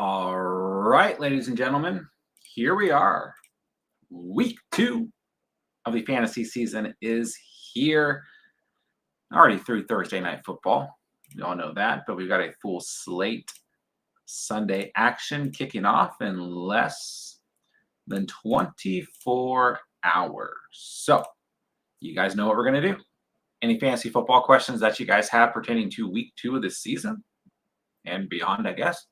All right, ladies and gentlemen, here we are. Week 2 of the fantasy season is here. Already through Thursday night football. We all know that, but we've got a full slate. Sunday action kicking off in less than 24 hours. So, you guys know what we're going to do. Any fantasy football questions that you guys have pertaining to week 2 of the season and beyond, I guess,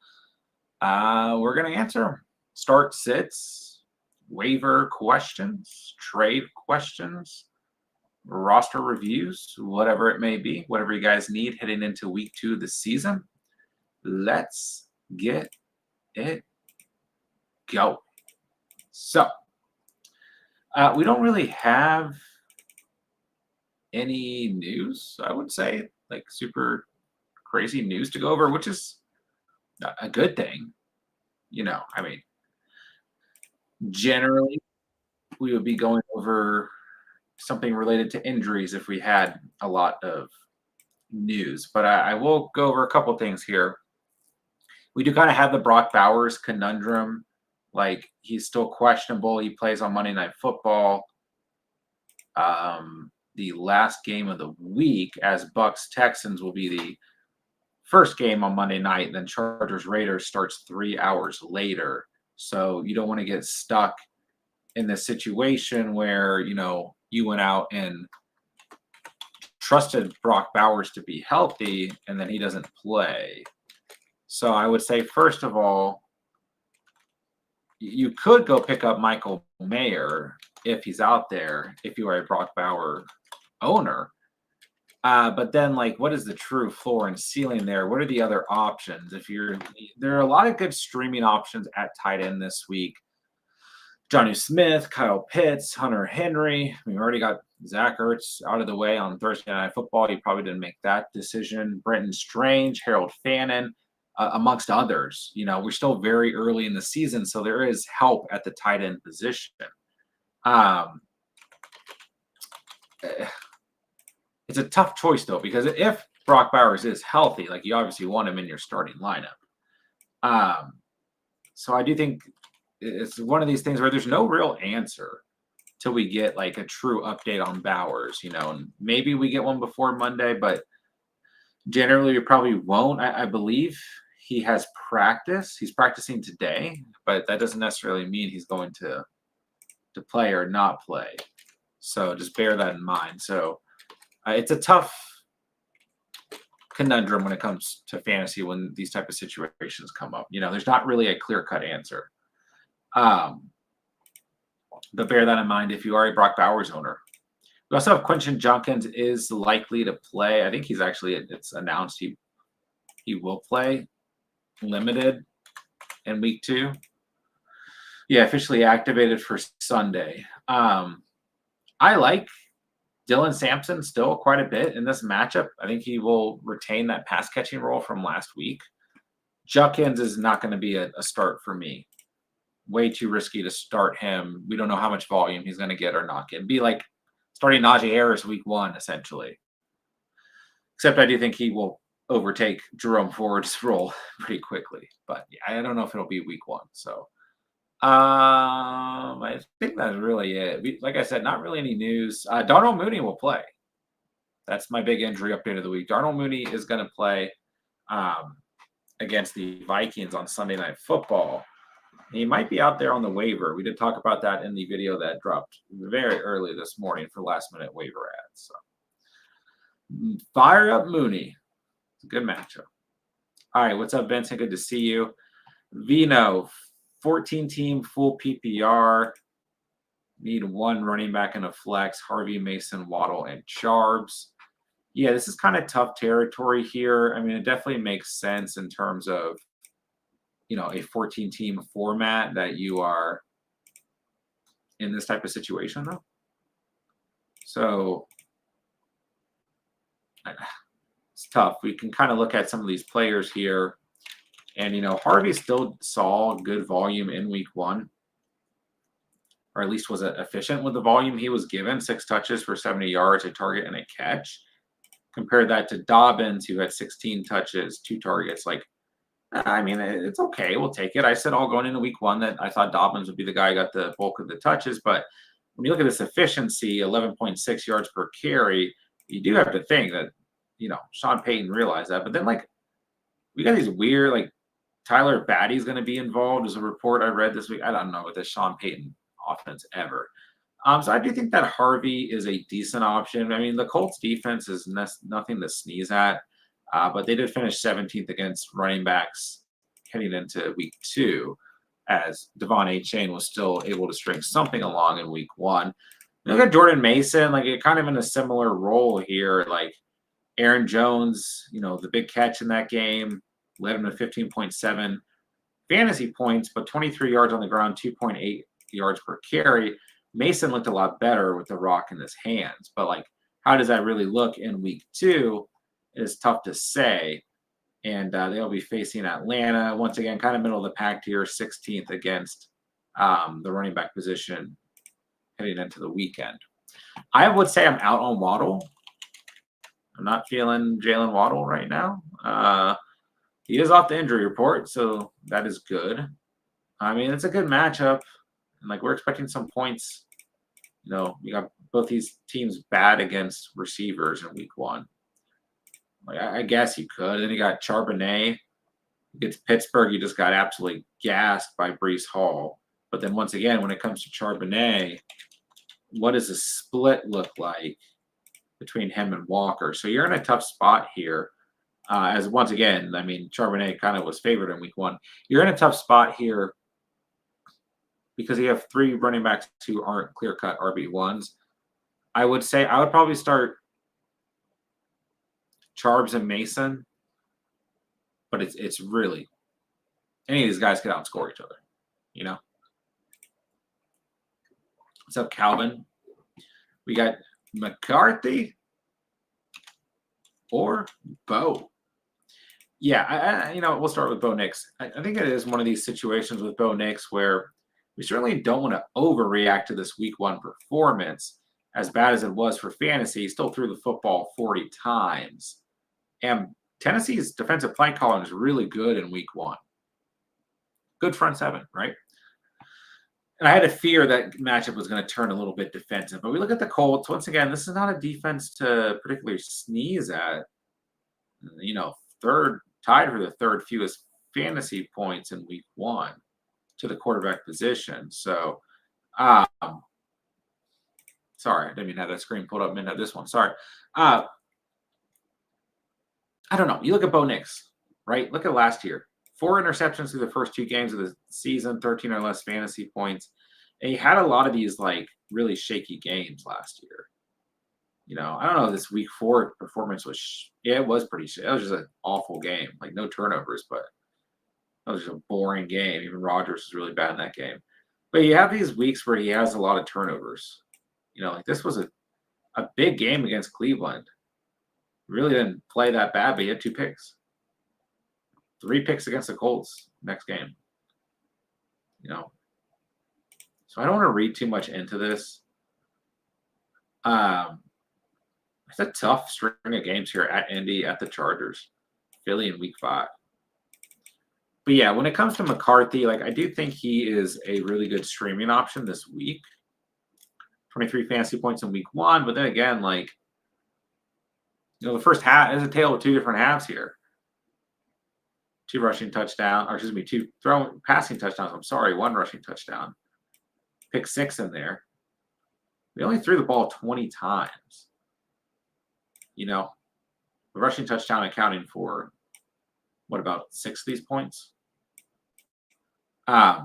we're going to answer them. Start sits, waiver questions, trade questions, roster reviews, whatever it may be, whatever you guys need heading into week 2 of the season. Let's get it going. So, we don't really have any news, I would say, like super crazy news to go over, which is a good thing. Generally, we would be going over something related to injuries if we had a lot of news. But I will go over a couple things here. We do kind of have the Brock Bowers conundrum. Like, he's still questionable. He plays on Monday Night Football. The last game of the week, as Bucks Texans, will be the first game on Monday night. Then Chargers Raiders starts 3 hours later. So you don't want to get stuck in this situation where, you went out and trusted Brock Bowers to be healthy and then he doesn't play. So I would say, first of all, you could go pick up Michael Mayer if he's out there, if you are a Brock Bauer owner. But then, what is the true floor and ceiling there? What are the other options? There are a lot of good streaming options at tight end this week. Johnny Smith, Kyle Pitts, Hunter Henry. We already got Zach Ertz out of the way on Thursday Night Football. He probably didn't make that decision. Brenton Strange, Harold Fannin, amongst others. We're still very early in the season, so there is help at the tight end position. It's a tough choice, though, because if Brock Bowers is healthy, you obviously want him in your starting lineup. So I do think it's one of these things where there's no real answer till we get a true update on Bowers, and maybe we get one before Monday, but generally we probably won't. I believe he has practice. He's practicing today, but that doesn't necessarily mean he's going to play or not play. So just bear that in mind. So it's a tough conundrum when it comes to fantasy when these type of situations come up. There's not really a clear-cut answer. But bear that in mind if you are a Brock Bowers owner. We also have Quentin Junkins is likely to play. I think it's announced he will play limited in week 2. Yeah, officially activated for Sunday. I like Dylan Sampson still quite a bit in this matchup. I think he will retain that pass catching role from last week. Junkins is not going to be a start for me. Way too risky to start him. We don't know how much volume he's going to get or not get. It'd be like starting Najee Harris week 1, essentially. Except I do think he will overtake Jerome Ford's role pretty quickly. But yeah, I don't know if it'll be week 1. So I think that's really it. Like I said, not really any news. Darnell Mooney will play. That's my big injury update of the week. Darnell Mooney is going to play against the Vikings on Sunday Night Football. He might be out there on the waiver. We did talk about that in the video that dropped very early this morning for last-minute waiver ads. So, fire up Mooney. It's a good matchup. All right, what's up, Vincent? Good to see you. Vino, 14-team full PPR. Need one running back in a flex. Harvey, Mason, Waddle, and Charbs. Yeah, this is kind of tough territory here. I mean, it definitely makes sense in terms of, a 14-team format that you are in this type of situation, though. So it's tough. We can kind of look at some of these players here. And, Harvey still saw good volume in week 1. Or at least was efficient with the volume he was given. 6 touches for 70 yards, a target, and a catch. Compare that to Dobbins, who had 16 touches, 2 targets. I mean, it's okay. We'll take it. I said all going into week one that I thought Dobbins would be the guy who got the bulk of the touches. But when you look at this efficiency, 11.6 yards per carry, you do have to think that, Sean Payton realized that. But then, like, we got these weird, like, Tyler Batty's going to be involved, is a report I read this week. I don't know with the Sean Payton offense ever. So I do think that Harvey is a decent option. I mean, the Colts defense is nothing to sneeze at, but they did finish 17th against running backs heading into week 2, as Devon Achane was still able to string something along in week 1. Look at Jordan Mason, like, kind of in a similar role here. Like Aaron Jones, the big catch in that game led him to 15.7 fantasy points, but 23 yards on the ground, 2.8 yards per carry. Mason looked a lot better with the rock in his hands, but like, how does that really look in week 2 is tough to say. And they'll be facing Atlanta once again, kind of middle of the pack here, 16th against the running back position heading into the weekend. I would say I'm out on Waddle. I'm not feeling Jalen Waddle right now. He is off the injury report, so that is good. I mean, it's a good matchup, and like, we're expecting some points. You got both these teams bad against receivers in week 1. Like, I guess you could. Then you got Charbonnet against Pittsburgh. You just got absolutely gassed by Breece Hall. But then once again, when it comes to Charbonnet, what does the split look like between him and Walker? So you're in a tough spot here. As once again, I mean, Charbonnet kind of was favored in week 1. You're in a tough spot here because you have 3 running backs who aren't clear-cut RB1s. I would say I would probably start Charbs and Mason, but it's really, any of these guys could outscore each other, What's up, Calvin? We got McCarthy or Bo. Yeah, we'll start with Bo Nix. I think it is one of these situations with Bo Nix where we certainly don't want to overreact to this week 1 performance. As bad as it was for fantasy, he still threw the football 40 times. And Tennessee's defensive play calling is really good in week 1. Good front 7, right? And I had a fear that matchup was going to turn a little bit defensive. But we look at the Colts. Once again, this is not a defense to particularly sneeze at. Tied for the 3rd fewest fantasy points in week 1 to the quarterback position. So, sorry, I didn't even have that screen pulled up. I didn't have this one. Sorry. I don't know. You look at Bo Nix, right? Look at last year. 4 interceptions through the first 2 games of the season, 13 or less fantasy points. And he had a lot of these, like, really shaky games last year. I don't know if this week 4 performance was, it was pretty shit. It was just an awful game. Like, no turnovers, but that was just a boring game. Even Rodgers was really bad in that game. But you have these weeks where he has a lot of turnovers. Like, this was a big game against Cleveland. Really didn't play that bad, but he had 2 picks. 3 picks against the Colts next game. So I don't want to read too much into this. It's a tough string of games here at Indy, at the Chargers, Philly in week 5. But yeah, when it comes to McCarthy, like, I do think he is a really good streaming option this week. 23 fantasy points in week 1, but then again, like, the first half is a tale of 2 different halves here. 2 rushing touchdowns, or excuse me, 2 passing touchdowns. I'm sorry, 1 rushing touchdown. Pick 6 in there. We only threw the ball 20 times. The rushing touchdown accounting for, what, about 6 of these points? I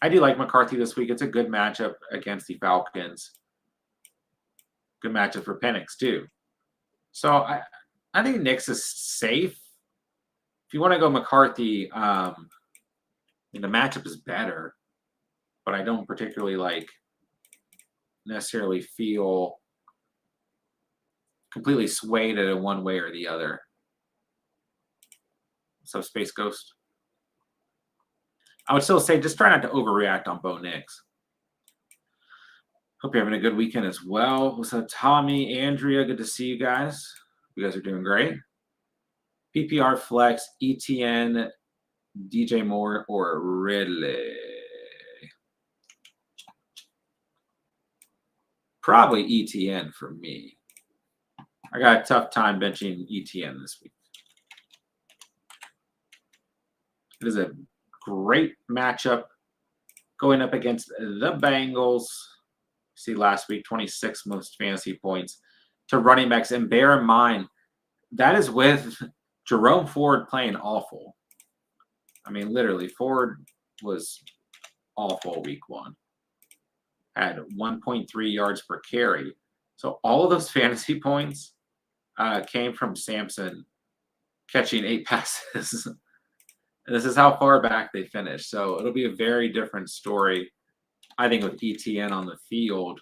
do like McCarthy this week. It's a good matchup against the Falcons. Good matchup for Penix, too. So I think Nix is safe. If you want to go McCarthy, the matchup is better, but I don't particularly necessarily feel completely swayed in one way or the other. So Space Ghost. I would still say just try not to overreact on Bo Nix. Hope you're having a good weekend as well. What's up, Tommy, Andrea? Good to see you guys. You guys are doing great. PPR Flex, ETN, DJ Moore or Ridley? Probably ETN for me. I got a tough time benching ETN this week. It is a great matchup going up against the Bengals. See last week, 26 most fantasy points to running backs. And bear in mind, that is with Jerome Ford playing awful. I mean, literally, Ford was awful week 1. Had 1.3 yards per carry. So all of those fantasy points came from Sampson catching 8 passes. And this is how far back they finished. So it'll be a very different story, I think, with ETN on the field.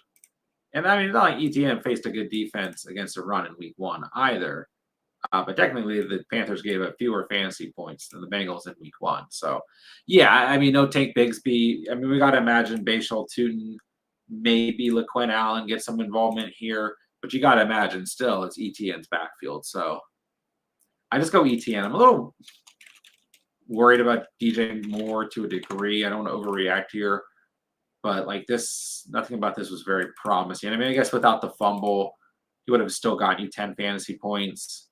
And I mean, it's not like ETN faced a good defense against a run in week 1 either. But technically, the Panthers gave up fewer fantasy points than the Bengals in week 1. So, yeah, I mean, no Tank Bigsby. I mean, we got to imagine Bashal Tootin, maybe LaQuinn Allen get some involvement here. But you got to imagine still it's ETN's backfield. So I just go ETN. I'm a little worried about DJ Moore to a degree. I don't want to overreact here. But like this, nothing about this was very promising. I mean, I guess without the fumble, he would have still gotten you 10 fantasy points,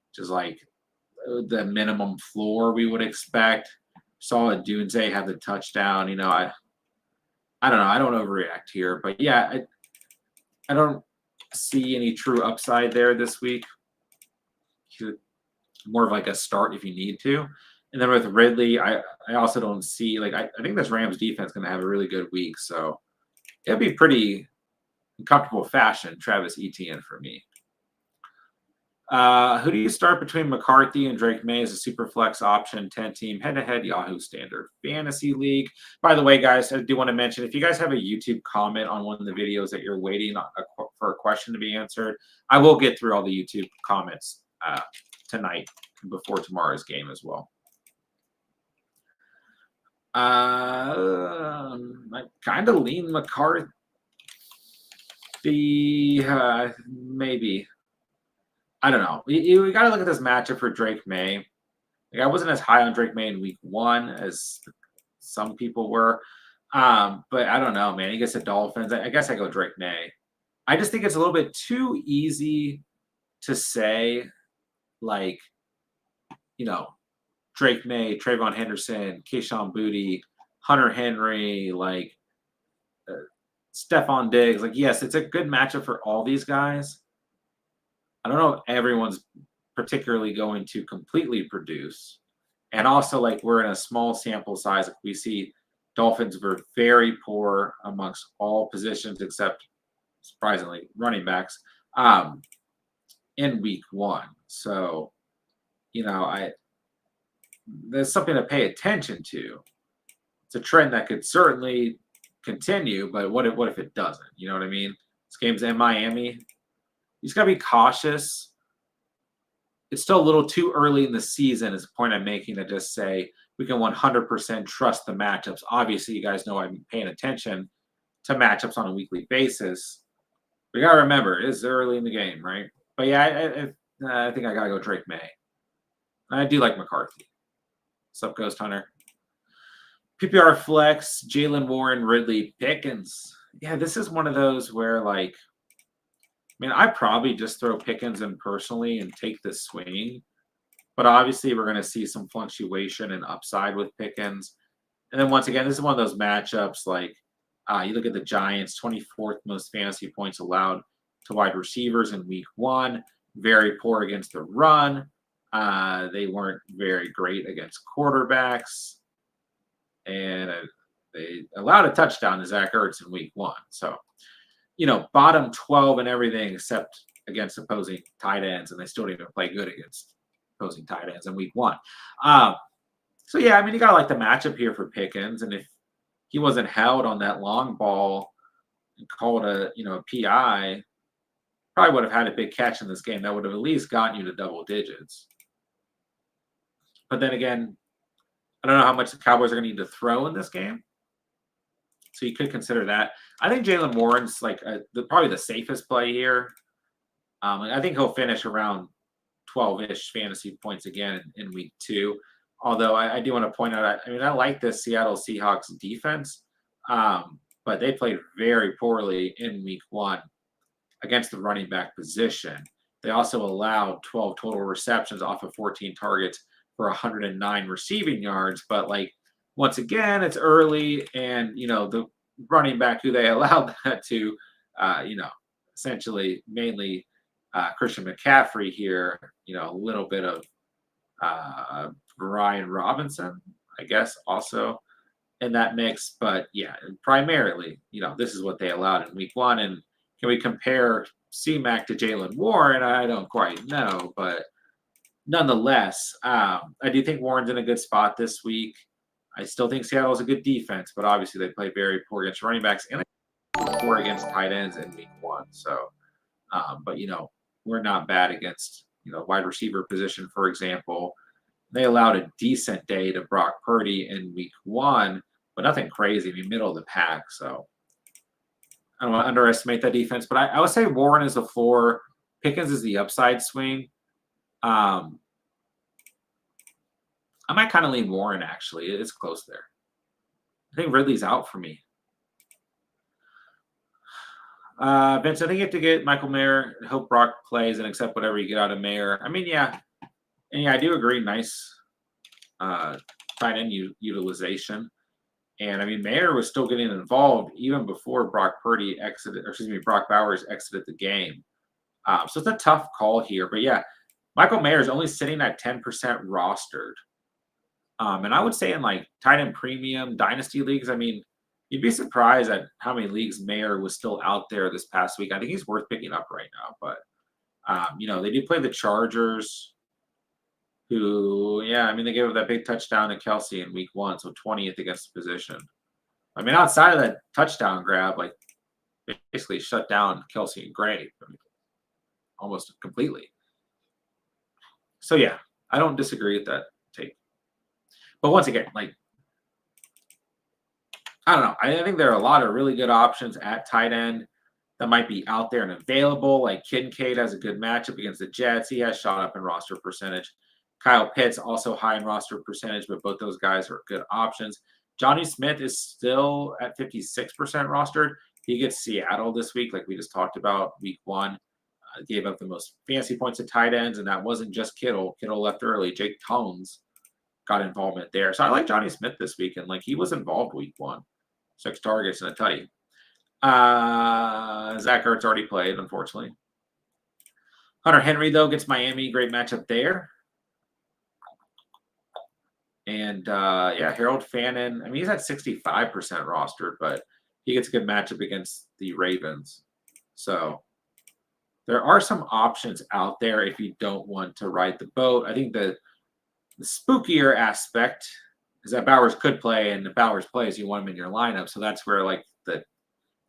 which is like the minimum floor we would expect. Saw Dunze have the touchdown. You know, I don't know. I don't overreact here. But yeah, I don't see any true upside there this week. More of like a start if you need to. And then with Ridley, I also don't see, like, I think this Rams defense is going to have a really good week. So it'll be pretty comfortable fashion, Travis Etienne for me. Who do you start between McCarthy and Drake May as a Superflex option 10-team head-to-head Yahoo Standard Fantasy League? By the way, guys, I do want to mention, if you guys have a YouTube comment on one of the videos that you're waiting for a question to be answered, I will get through all the YouTube comments tonight before tomorrow's game as well. I kind of lean McCarthy, maybe. I don't know. We got to look at this matchup for Drake May. Like, I wasn't as high on Drake May in week 1 as some people were. But I don't know, man. He gets the Dolphins. I guess I go Drake May. I just think it's a little bit too easy to say, like, you know, Drake May, Trayvon Henderson, Kayshon Boutte, Hunter Henry, like Stephon Diggs. Like, yes, it's a good matchup for all these guys. I don't know if everyone's particularly going to completely produce. And also, like, we're in a small sample size. We see Dolphins were very poor amongst all positions except, surprisingly, running backs in week 1. So, you know, there's something to pay attention to. It's a trend that could certainly continue, but what if it doesn't? You know what I mean? This game's in Miami. You just got to be cautious. It's still a little too early in the season is the point I'm making to just say we can 100% trust the matchups. Obviously, you guys know I'm paying attention to matchups on a weekly basis. We got to remember, it is early in the game, right? But yeah, I think I got to go Drake May. I do like McCarthy. What's up, Ghost Hunter? PPR flex, Jalen Warren, Ridley, Pickens. Yeah, this is one of those where, like, I mean, I probably just throw Pickens in personally and take this swing. But obviously, we're going to see some fluctuation and upside with Pickens. And then once again, this is one of those matchups like you look at the Giants, 24th most fantasy points allowed to wide receivers in week 1. Very poor against the run. They weren't very great against quarterbacks. And they allowed a touchdown to Zach Ertz in week 1. So, you know, bottom 12 and everything except against opposing tight ends. And they still didn't even play good against opposing tight ends in week 1. So, yeah, I mean, you got to like the matchup here for Pickens. And if he wasn't held on that long ball and called a PI, probably would have had a big catch in this game. That would have at least gotten you to double digits. But then again, I don't know how much the Cowboys are going to need to throw in this game. So you could consider that. I think Jalen Warren's like probably the safest play here. I think he'll finish around 12-ish fantasy points again in week 2. Although I do want to point out, I mean, I like this Seattle Seahawks defense, but they played very poorly in week one against the running back position. They also allowed 12 total receptions off of 14 targets for 109 receiving yards. But like once again, it's early, and the running back who they allowed that to, essentially mainly Christian McCaffrey here. A little bit of Brian Robinson, I guess, also in that mix. But yeah, primarily, this is what they allowed in week one. And can we compare C-Mac to Jalen Warren? I don't quite know, but nonetheless, I do think Warren's in a good spot this week. I still think Seattle's a good defense, but obviously they play very poor against running backs and poor against tight ends in week one. So, but we're not bad against wide receiver position, for example. They allowed a decent day to Brock Purdy in week one, but nothing crazy. I mean, middle of the pack. So I don't want to underestimate that defense, but I would say Warren is the floor. Pickens is the upside swing. I might kind of lean Warren, actually. It's close there. I think Ridley's out for me. Vince, I think you have to get Michael Mayer, hope Brock plays, and accept whatever you get out of Mayer. I mean, yeah. And yeah, I do agree. Nice tight end utilization. And I mean, Mayer was still getting involved even before Brock Bowers exited the game. So it's a tough call here. But yeah, Michael Mayer is only sitting at 10% rostered. And I would say in like tight end premium dynasty leagues, I mean, you'd be surprised at how many leagues Mayer was still out there this past week. I think he's worth picking up right now. But, they do play the Chargers, who, yeah, I mean, they gave up that big touchdown to Kelsey in week one, so 20th against the position. I mean, outside of that touchdown grab, like, basically shut down Kelsey and Gray almost completely. So, yeah, I don't disagree with that take. But once again, like, I don't know. I think there are a lot of really good options at tight end that might be out there and available. Like Kincaid has a good matchup against the Jets. He has shot up in roster percentage. Kyle Pitts also high in roster percentage, but both those guys are good options. Johnny Smith is still at 56% rostered. He gets Seattle this week, like we just talked about, week one. Gave up the most fantasy points to tight ends, and that wasn't just Kittle. Kittle left early. Jake Tones got involvement there. So I like Johnny Smith this week, and like he was involved week one. 6 targets and a tutty. Zach Ertz already played, unfortunately. Hunter Henry, though, gets Miami. Great matchup there. And, Harold Fannin. I mean, he's at 65% rostered, but he gets a good matchup against the Ravens. So there are some options out there if you don't want to ride the boat. I think the spookier aspect is that Bowers could play, and if Bowers plays, you want him in your lineup. So that's where, like,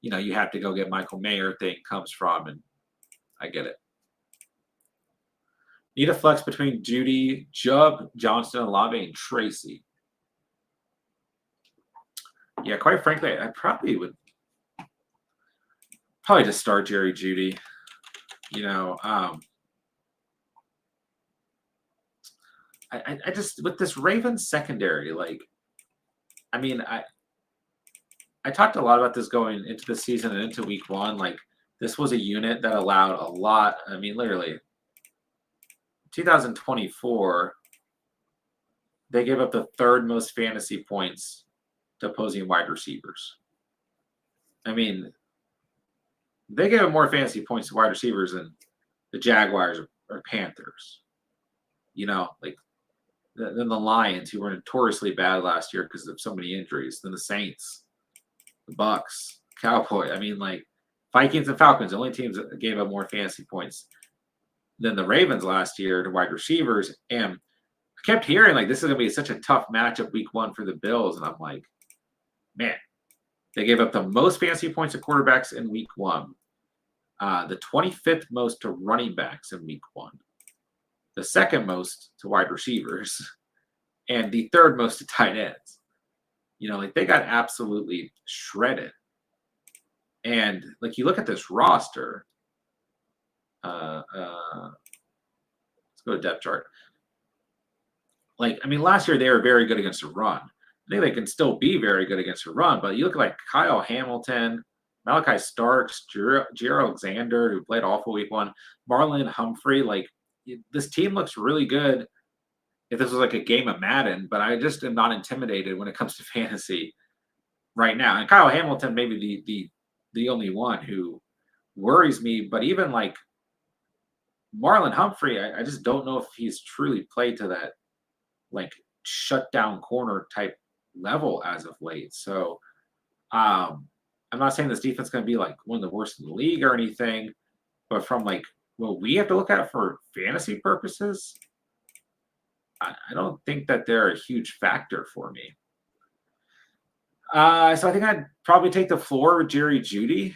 you have to go get Michael Mayer thing comes from, and I get it. Need a flex between Judy, Jubb, Johnston, Olave, and Tracy. Yeah, quite frankly, I probably would just start Jerry Judy. I just, with this Ravens secondary, like, I mean, I talked a lot about this going into the season and into week one. Like, this was a unit that allowed a lot. I mean, literally, 2024, they gave up the third most fantasy points to opposing wide receivers. I mean, they gave up more fantasy points to wide receivers than the Jaguars or Panthers. Like, than the Lions, who were notoriously bad last year because of so many injuries, than the Saints, the Bucks, Cowboys. I mean, like, Vikings and Falcons, the only teams that gave up more fantasy points than the Ravens last year to wide receivers. And I kept hearing, like, this is going to be such a tough matchup week one for the Bills. And I'm like, man, they gave up the most fantasy points to quarterbacks in week one, the 25th most to running backs in week one, the second most to wide receivers, and the third most to tight ends. Like, they got absolutely shredded. And, like, you look at this roster. Let's go to depth chart. Like, I mean, last year they were very good against the run. I think they can still be very good against the run, but you look at like Kyle Hamilton, Malachi Starks, Giro Alexander, who played awful week one, Marlon Humphrey. Like, this team looks really good if this was like a game of Madden, but I just am not intimidated when it comes to fantasy right now. And Kyle Hamilton, maybe the only one who worries me, but even like Marlon Humphrey, I just don't know if he's truly played to that like shutdown corner type level as of late. So I'm not saying this defense is going to be like one of the worst in the league or anything, but from like what we have to look at for fantasy purposes, I don't think that they're a huge factor for me. So I think I'd probably take the floor with Jerry Jeudy.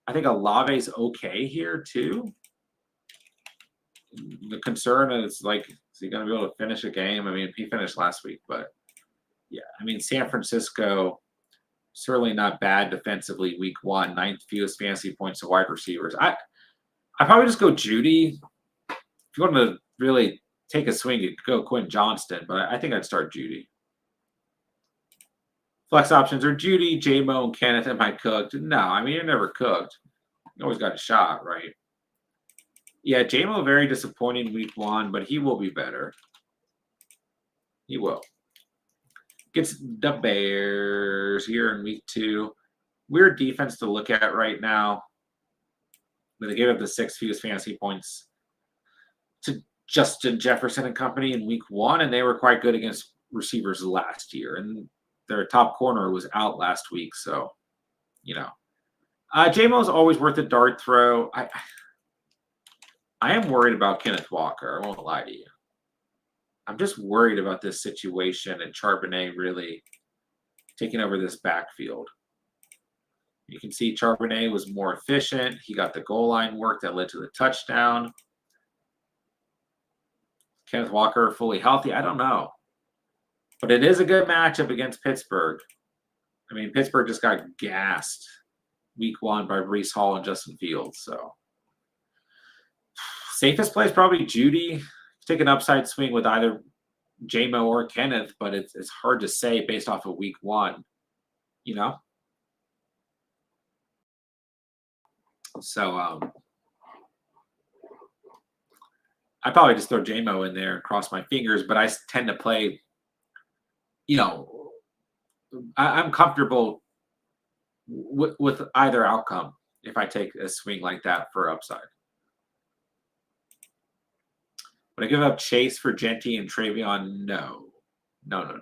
I think Olave's okay here too. The concern is like, is he going to be able to finish a game? I mean, he finished last week, but yeah, I mean, San Francisco, certainly not bad defensively week one, ninth fewest fantasy points to wide receivers. I probably just go Jeudy. If you want to really take a swing, you could go Quentin Johnston, but I think I'd start Jeudy. Flex options are Jeudy, J-Mo, and Kenneth. Am I cooked? No, I mean, you're never cooked. You always got a shot, right? Yeah, J-Mo very disappointing week one, but he will be better. He will. Gets the Bears here in week two. Weird defense to look at right now. But they gave up the sixth fewest fantasy points to Justin Jefferson and company in week one, and they were quite good against receivers last year. And their top corner was out last week, so, you know. J-Mo's always worth a dart throw. I am worried about Kenneth Walker. I won't lie to you. I'm just worried about this situation and Charbonnet really taking over this backfield. You can see Charbonnet was more efficient. He got the goal line work that led to the touchdown. Kenneth Walker fully healthy? I don't know. But it is a good matchup against Pittsburgh. I mean, Pittsburgh just got gassed week one by Breece Hall and Justin Fields. So safest play is probably Jeudy. Take an upside swing with either J-Mo or Kenneth, but it's hard to say based off of week one, you know? So I probably just throw J-Mo in there and cross my fingers, but I tend to play, you know, I'm comfortable with either outcome if I take a swing like that for upside. Would I give up Chase for Genty and Travion? No. No.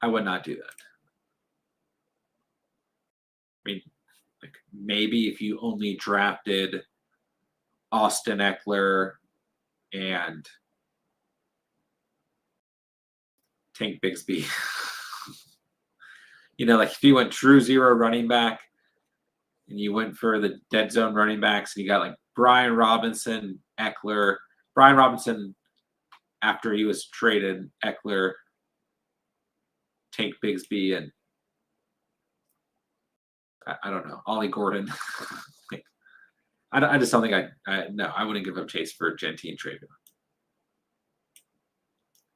I would not do that. I mean, like maybe if you only drafted Austin Eckler and Tank Bigsby. You know, like if you went true zero running back and you went for the dead zone running backs and you got like Brian Robinson, Eckler, Brian Robinson after he was traded, Eckler, Tank Bigsby, and I don't know, Ollie Gordon. I just don't think I wouldn't give up Chase for Genty and Travion.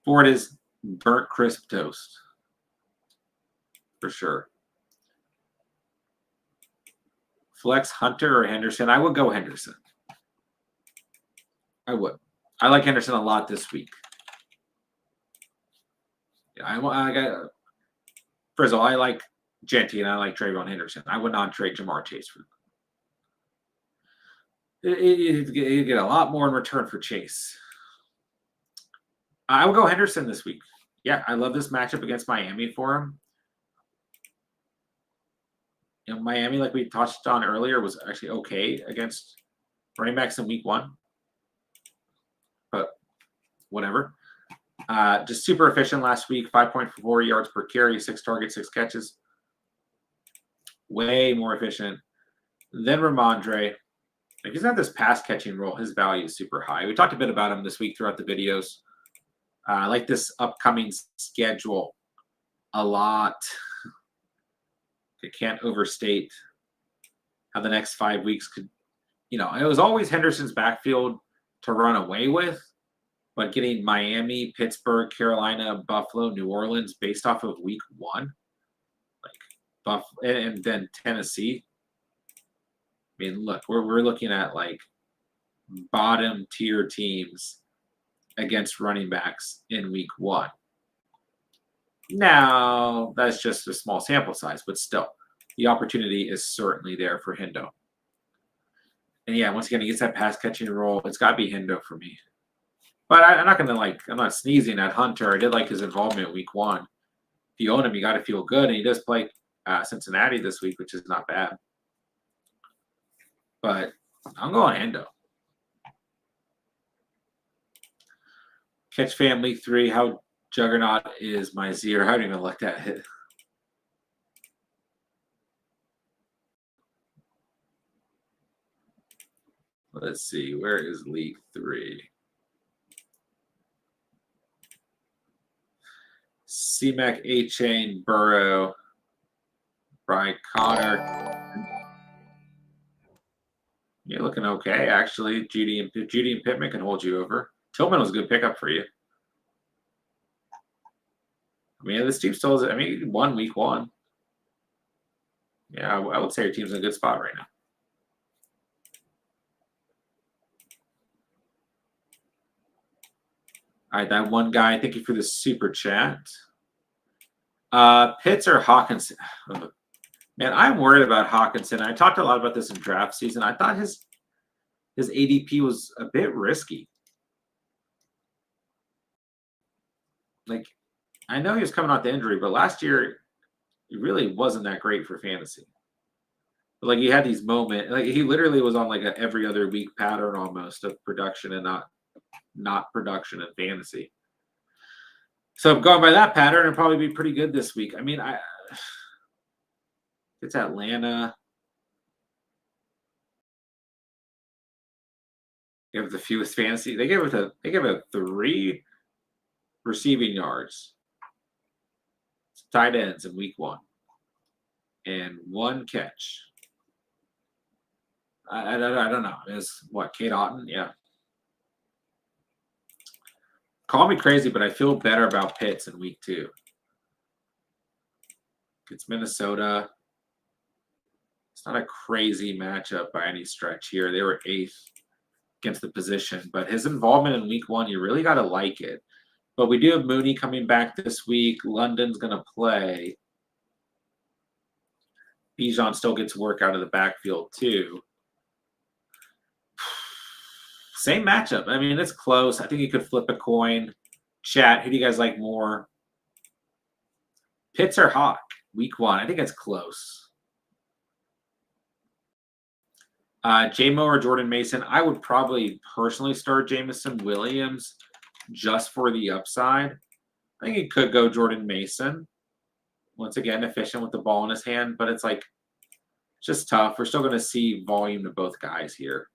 Ford is burnt crisp toast. For sure. Flex Hunter or Henderson? I would go Henderson. I would. I like Henderson a lot this week. Yeah, I got. First of all, I like Genty and I like Travion Henderson. I would not trade Jamar Chase for them. You get a lot more in return for Chase. I will go Henderson this week. Yeah, I love this matchup against Miami for him. You know, Miami, like we touched on earlier, was actually okay against running backs in week one. But whatever. Just super efficient last week. 5.4 yards per carry, 6 targets, 6 catches. Way more efficient than Ramondre. If he's not this pass catching role, his value is super high. We talked a bit about him this week throughout the videos. I like this upcoming schedule a lot. I can't overstate how the next 5 weeks could, you know, it was always Henderson's backfield to run away with. But getting Miami, Pittsburgh, Carolina, Buffalo, New Orleans based off of week 1, like and then Tennessee. I mean, look, we're looking at like bottom tier teams against running backs in week 1. Now, that's just a small sample size, but still, the opportunity is certainly there for Hendo. And yeah, once again, he gets that pass catching role. It's got to be Hendo for me. But I'm not going to I'm not sneezing at Hunter. I did like his involvement week 1. If you own him, you got to feel good. And he does play Cincinnati this week, which is not bad. But I'm going Hendo. Catch Fam Week 3. How juggernaut is my Zier? I haven't even looked at it. Let's see. Where is League 3? C-Mac, A-Chain, Burrow, Brian Connor. You're looking okay, actually. Judy and Pittman can hold you over. Tillman was a good pickup for you. I mean, this team still is. I mean, you won week 1. Yeah, I would say your team's in a good spot right now. All right, that one guy. Thank you for the super chat. Pitts or Hawkinson? Man, I'm worried about Hawkinson. I talked a lot about this in draft season. I thought his ADP was a bit risky. Like, I know he was coming off the injury, but last year he really wasn't that great for fantasy. But like, he had these moments. Like, he literally was on like a every other week pattern almost of production and not production in fantasy. So I'm going by that pattern. It'll probably be pretty good this week. I mean, it's Atlanta. They have the fewest fantasy. They give it 3 receiving yards. Tight ends in week 1. And 1 catch. I don't know. It's what, Kate Otten? Yeah. Call me crazy, but I feel better about Pitts in week 2. It's Minnesota. It's not a crazy matchup by any stretch here. They were 8th against the position, but his involvement in week 1, you really got to like it. But we do have Mooney coming back this week. London's going to play. Bijan still gets work out of the backfield too. Same matchup. I mean, it's close. I think you could flip a coin. Chat, who do you guys like more? Pitts or Hawk? Week 1. I think it's close. J-Mo or Jordan Mason? I would probably personally start Jameson Williams just for the upside. I think he could go Jordan Mason. Once again, efficient with the ball in his hand, but it's like just tough. We're still going to see volume to both guys here.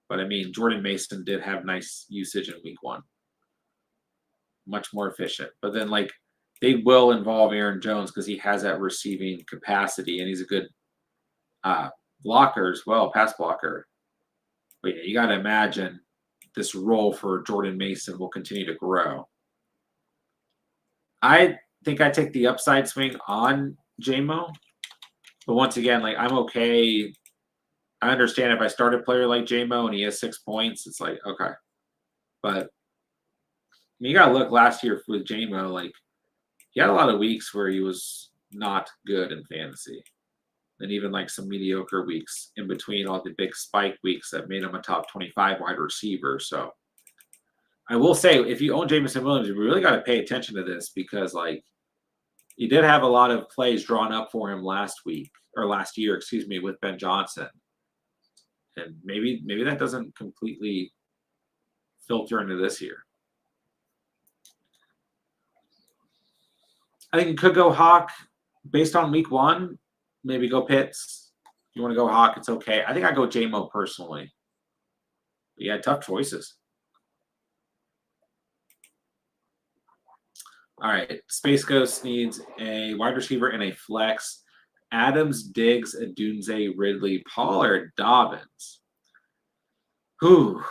But I mean, Jordan Mason did have nice usage in week 1. Much more efficient. But then, like, they will involve Aaron Jones because he has that receiving capacity and he's a good blocker as well, pass blocker. But yeah, you got to imagine this role for Jordan Mason will continue to grow. I think I take the upside swing on J-Mo. But once again, like, I'm okay. I understand if I start a player like J-Mo and he has 6 points, it's like, okay. But you got to look last year with J-Mo, like, he had a lot of weeks where he was not good in fantasy. And even like some mediocre weeks in between all the big spike weeks that made him a top 25 wide receiver. So I will say, if you own Jameson Williams, you really got to pay attention to this because, like, he did have a lot of plays drawn up for him last year, with Ben Johnson. And maybe that doesn't completely filter into this year. I think it could go Hawk based on week 1. Maybe go Pitts. If you want to go Hawk, it's okay. I think I go J-Mo personally. But yeah, tough choices. All right. Space Ghost needs a wide receiver and a flex. Adams, Diggs, Adunze, Ridley, Pollard, Dobbins. Whew.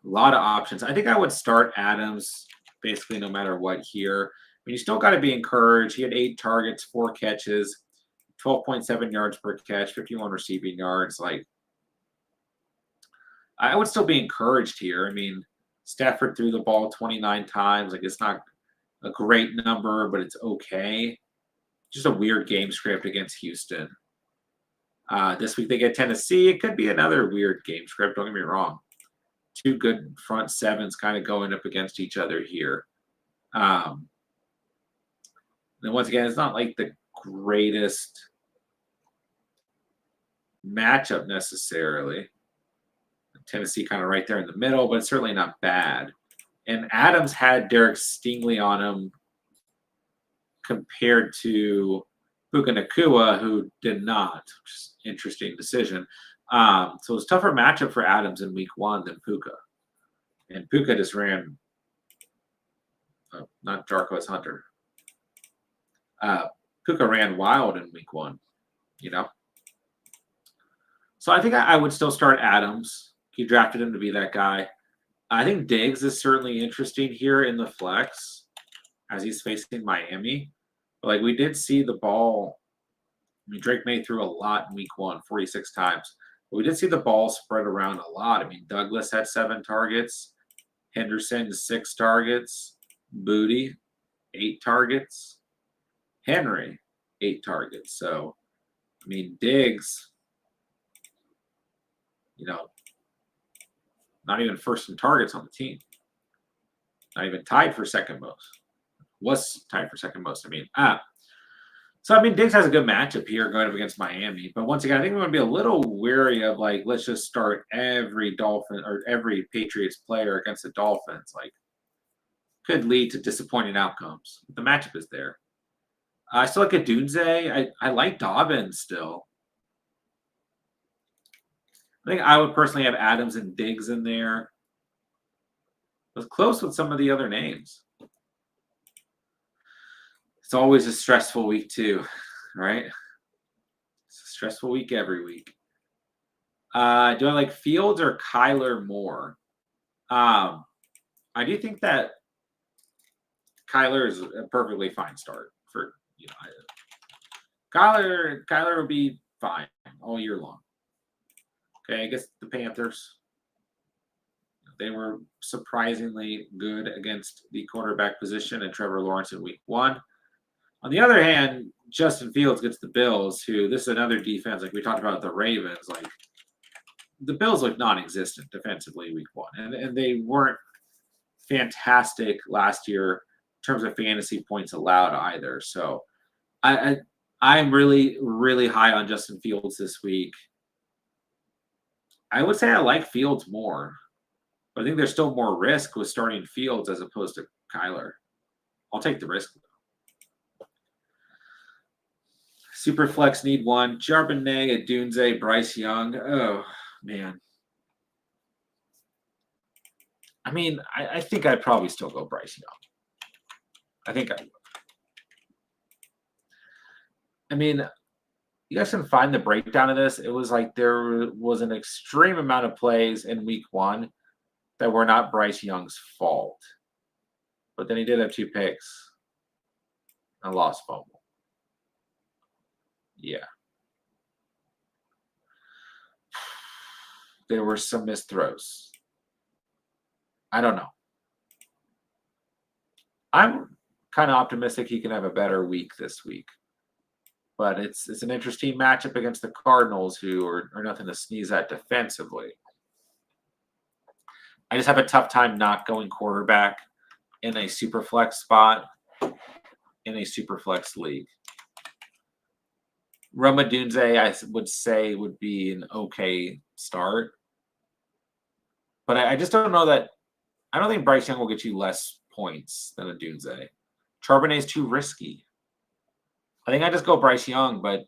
A lot of options. I think I would start Adams basically no matter what here. I mean, you still got to be encouraged. He had 8 targets, 4 catches, 12.7 yards per catch, 51 receiving yards. Like, I would still be encouraged here. I mean, Stafford threw the ball 29 times. Like, it's not a great number, but it's okay. Just a weird game script against Houston. This week they get Tennessee. It could be another weird game script. Don't get me wrong. 2 good front sevens kind of going up against each other here. Then once again, it's not like the greatest matchup necessarily. Tennessee kind of right there in the middle, but it's certainly not bad. And Adams had Derek Stingley on him compared to Puka Nacua, who did not. Which is an interesting decision. So it was a tougher matchup for Adams in week 1 than Puka. And Puka just ran, not Jarquez Hunter. Puka ran wild in week 1, you know? So I think I would still start Adams. He drafted him to be that guy. I think Diggs is certainly interesting here in the flex as he's facing Miami. But like we did see the ball. I mean, Drake May threw a lot in week 1, 46 times. But we did see the ball spread around a lot. I mean, Douglas had 7 targets. Henderson, 6 targets. Booty, 8 targets. Henry, 8 targets. So, I mean, Diggs, you know, not even first in targets on the team. Not even tied for second most. Was tied for second most, I mean. So, I mean, Diggs has a good matchup here going up against Miami. But once again, I think we're going to be a little wary of, like, let's just start every Dolphin or every Patriots player against the Dolphins. Like, could lead to disappointing outcomes. The matchup is there. I still like Adunze. I like Dobbins still. I think I would personally have Adams and Diggs in there. It was close with some of the other names. It's always a stressful week too, right? It's a stressful week every week. Do I like Fields or Kyler more? I do think that Kyler is a perfectly fine start for Kyler will be fine all year long. Okay, I guess the Panthers, they were surprisingly good against the quarterback position and Trevor Lawrence in week 1. On the other hand, Justin Fields gets the Bills, who this is another defense, like we talked about the Ravens. Like the Bills look non-existent defensively week 1, and they weren't fantastic last year in terms of fantasy points allowed either. So I'm really, really high on Justin Fields this week. I would say I like Fields more, but I think there's still more risk with starting Fields as opposed to Kyler. I'll take the risk. Superflex need 1. Charbonnet, Adunze, Bryce Young. Oh, man. I mean, I think I'd probably still go Bryce Young. I think I would. I mean, you guys can find the breakdown of this. It was like there was an extreme amount of plays in week 1 that were not Bryce Young's fault. But then he did have 2 picks and a lost fumble. Yeah. There were some missed throws. I don't know. I'm kind of optimistic he can have a better week this week. But it's an interesting matchup against the Cardinals, who are nothing to sneeze at defensively. I just have a tough time not going quarterback in a super flex spot in a super flex league. Rome Odunze, I would say, would be an okay start. But I just don't know that. I don't think Bryce Young will get you less points than Odunze. Charbonnet is too risky. I think I just go Bryce Young, but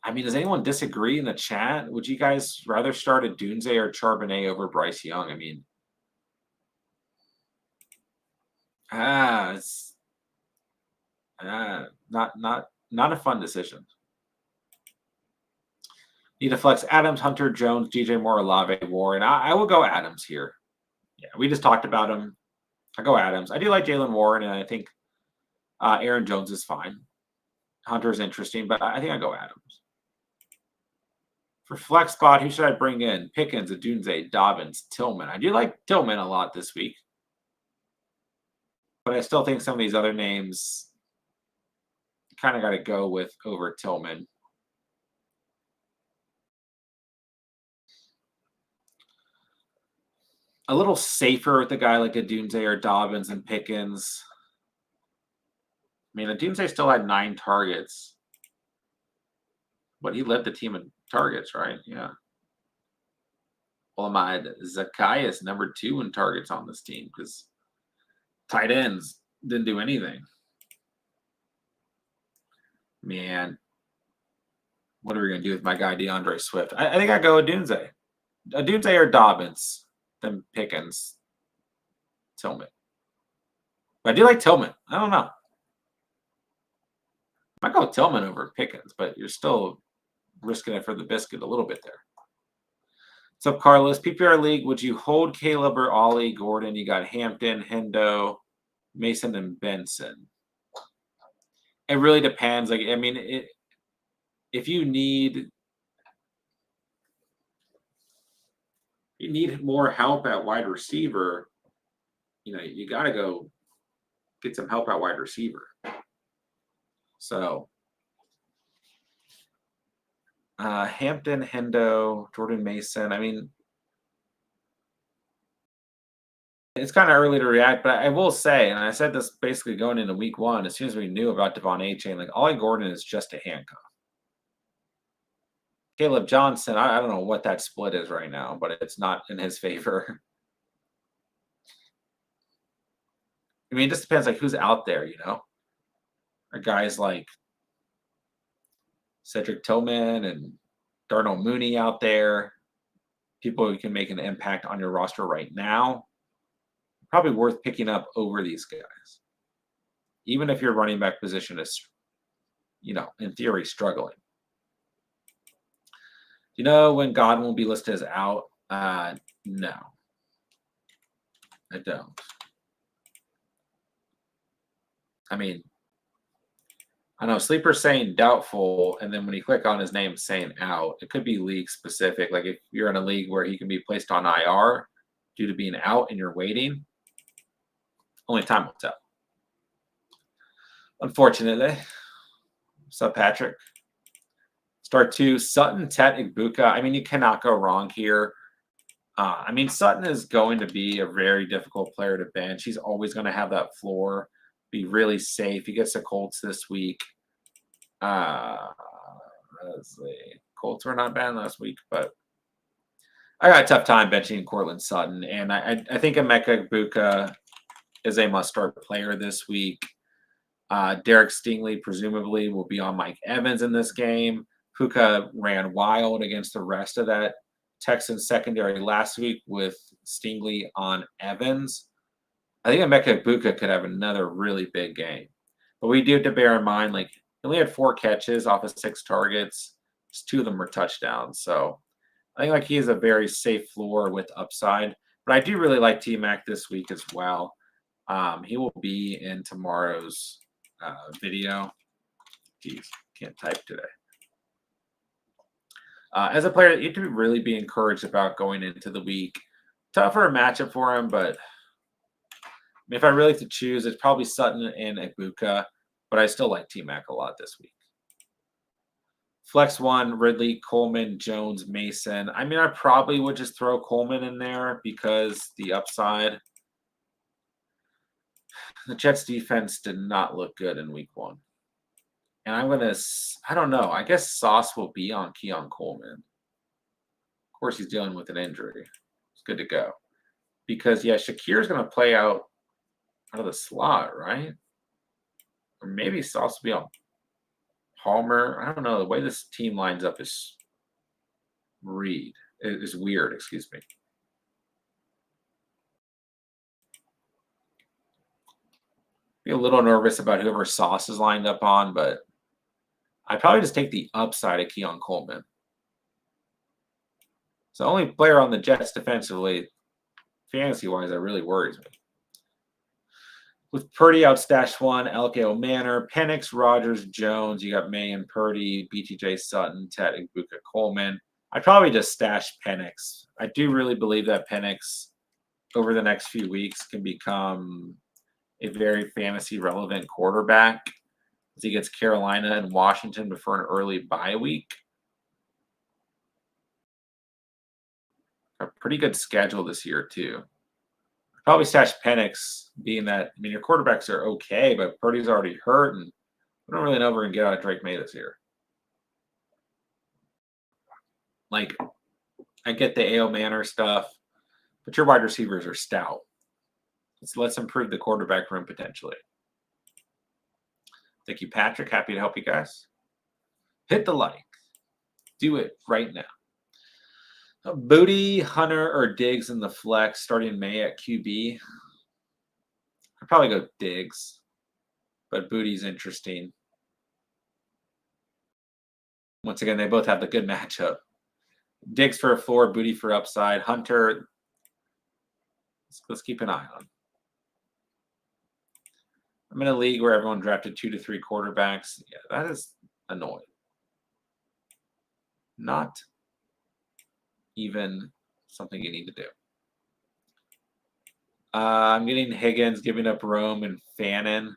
I mean, does anyone disagree in the chat? Would you guys rather start Odunze or Charbonnet over Bryce Young? I mean, it's not a fun decision. Need to flex Adams, Hunter, Jones, DJ Moore, Olave, Warren. I will go Adams here. Yeah, we just talked about him. I go Adams. I do like Jalen Warren, and I think Aaron Jones is fine. Hunter is interesting, but I think I go Adams. For flex spot, who should I bring in? Pickens, Adunze, Dobbins, Tillman. I do like Tillman a lot this week, but I still think some of these other names kind of got to go with over Tillman. A little safer with a guy like Adunze or Dobbins and Pickens. I mean, Adunze still had 9 targets, but he led the team in targets, right? Yeah. Well, my Zacchaeus, number 2 in targets on this team because tight ends didn't do anything. Man, what are we going to do with my guy DeAndre Swift? I think I go Adunze. Adunze or Dobbins, then Pickens, Tillman. But I do like Tillman. I don't know. I might go Tillman over Pickens, but you're still risking it for the biscuit a little bit there. What's up, Carlos? PPR League, would you hold Caleb or Ollie Gordon? You got Hampton, Hendo, Mason, and Benson. It really depends. Like, I mean, if you need more help at wide receiver, you got to go get some help at wide receiver. So Hampton, Hendo, Jordan Mason. I mean, it's kind of early to react, but I will say, and I said this basically going into week 1, as soon as we knew about Devon A-Chain, like Ollie Gordon is just a handcuff. Caleb Johnson, I don't know what that split is right now, but it's not in his favor. I mean, it just depends like who's out there, Are guys like Cedric Tillman and Darnell Mooney out there, people who can make an impact on your roster right now, probably worth picking up over these guys. Even if your running back position is, in theory, struggling. Do you know when Godwin will be listed as out? No. I don't. I mean, I know Sleeper's saying doubtful, and then when you click on his name saying out, it could be league specific. Like if you're in a league where he can be placed on IR due to being out and you're waiting, only time will tell. Unfortunately. What's up, Patrick? Start 2, Sutton, Tet, Igbuka. I mean, you cannot go wrong here. I mean, Sutton is going to be a very difficult player to bench. He's always going to have that floor, be really safe. He gets the Colts this week. Let's see. Colts were not bad last week, but I got a tough time benching Cortland Sutton. And I think Emeka Igbuka is a must-start player this week. Derek Stingley presumably will be on Mike Evans in this game. Puka ran wild against the rest of that Texans secondary last week with Stingley on Evans. I think Emeka Igbuka could have another really big game. But we do have to bear in mind, like, he only had 4 catches off of 6 targets. Just 2 of them were touchdowns. So I think, like, he is a very safe floor with upside. But I do really like T-Mac this week as well. He will be in tomorrow's video. Jeez, can't type today. As a player, you have to really be encouraged about going into the week. Tougher matchup for him, but if I really have to choose, it's probably Sutton and Igbuka, but I still like T-Mac a lot this week. Flex 1, Ridley, Coleman, Jones, Mason. I mean, I probably would just throw Coleman in there because the upside. The Jets defense did not look good in week 1. And I don't know. I guess Sauce will be on Keon Coleman. Of course, he's dealing with an injury. It's good to go. Because, yeah, Shakir's going to play out of the slot, right? Or maybe Sauce will be on Palmer. I don't know. The way this team lines up is weird, excuse me. Be a little nervous about whoever Sauce is lined up on, but I'd probably just take the upside of Keon Coleman. So the only player on the Jets defensively, fantasy-wise, that really worries me. With Purdy out stash 1, LKO Manor, Penix, Rogers, Jones, you got May and Purdy, BTJ Sutton, Ted, and Buka Coleman. I'd probably just stash Penix. I do really believe that Penix over the next few weeks can become a very fantasy relevant quarterback as he gets Carolina and Washington before an early bye week. A pretty good schedule this year too. Probably stash Penix, being that, I mean, your quarterbacks are okay, but Purdy's already hurt, and we don't really know if we're going to get out of Drake May this year. Like, I get the AO Manor stuff, but your wide receivers are stout. Let's improve the quarterback room potentially. Thank you, Patrick. Happy to help you guys. Hit the like. Do it right now. Booty, Hunter, or Diggs in the flex starting in May at QB. I'd probably go Diggs, but Booty's interesting. Once again, they both have the good matchup. Diggs for a floor, Booty for upside. Hunter, let's keep an eye on. I'm in a league where everyone drafted 2 to 3 quarterbacks. Yeah, that is annoying. Not even something you need to do. I'm getting Higgins, giving up Rome and Fannin.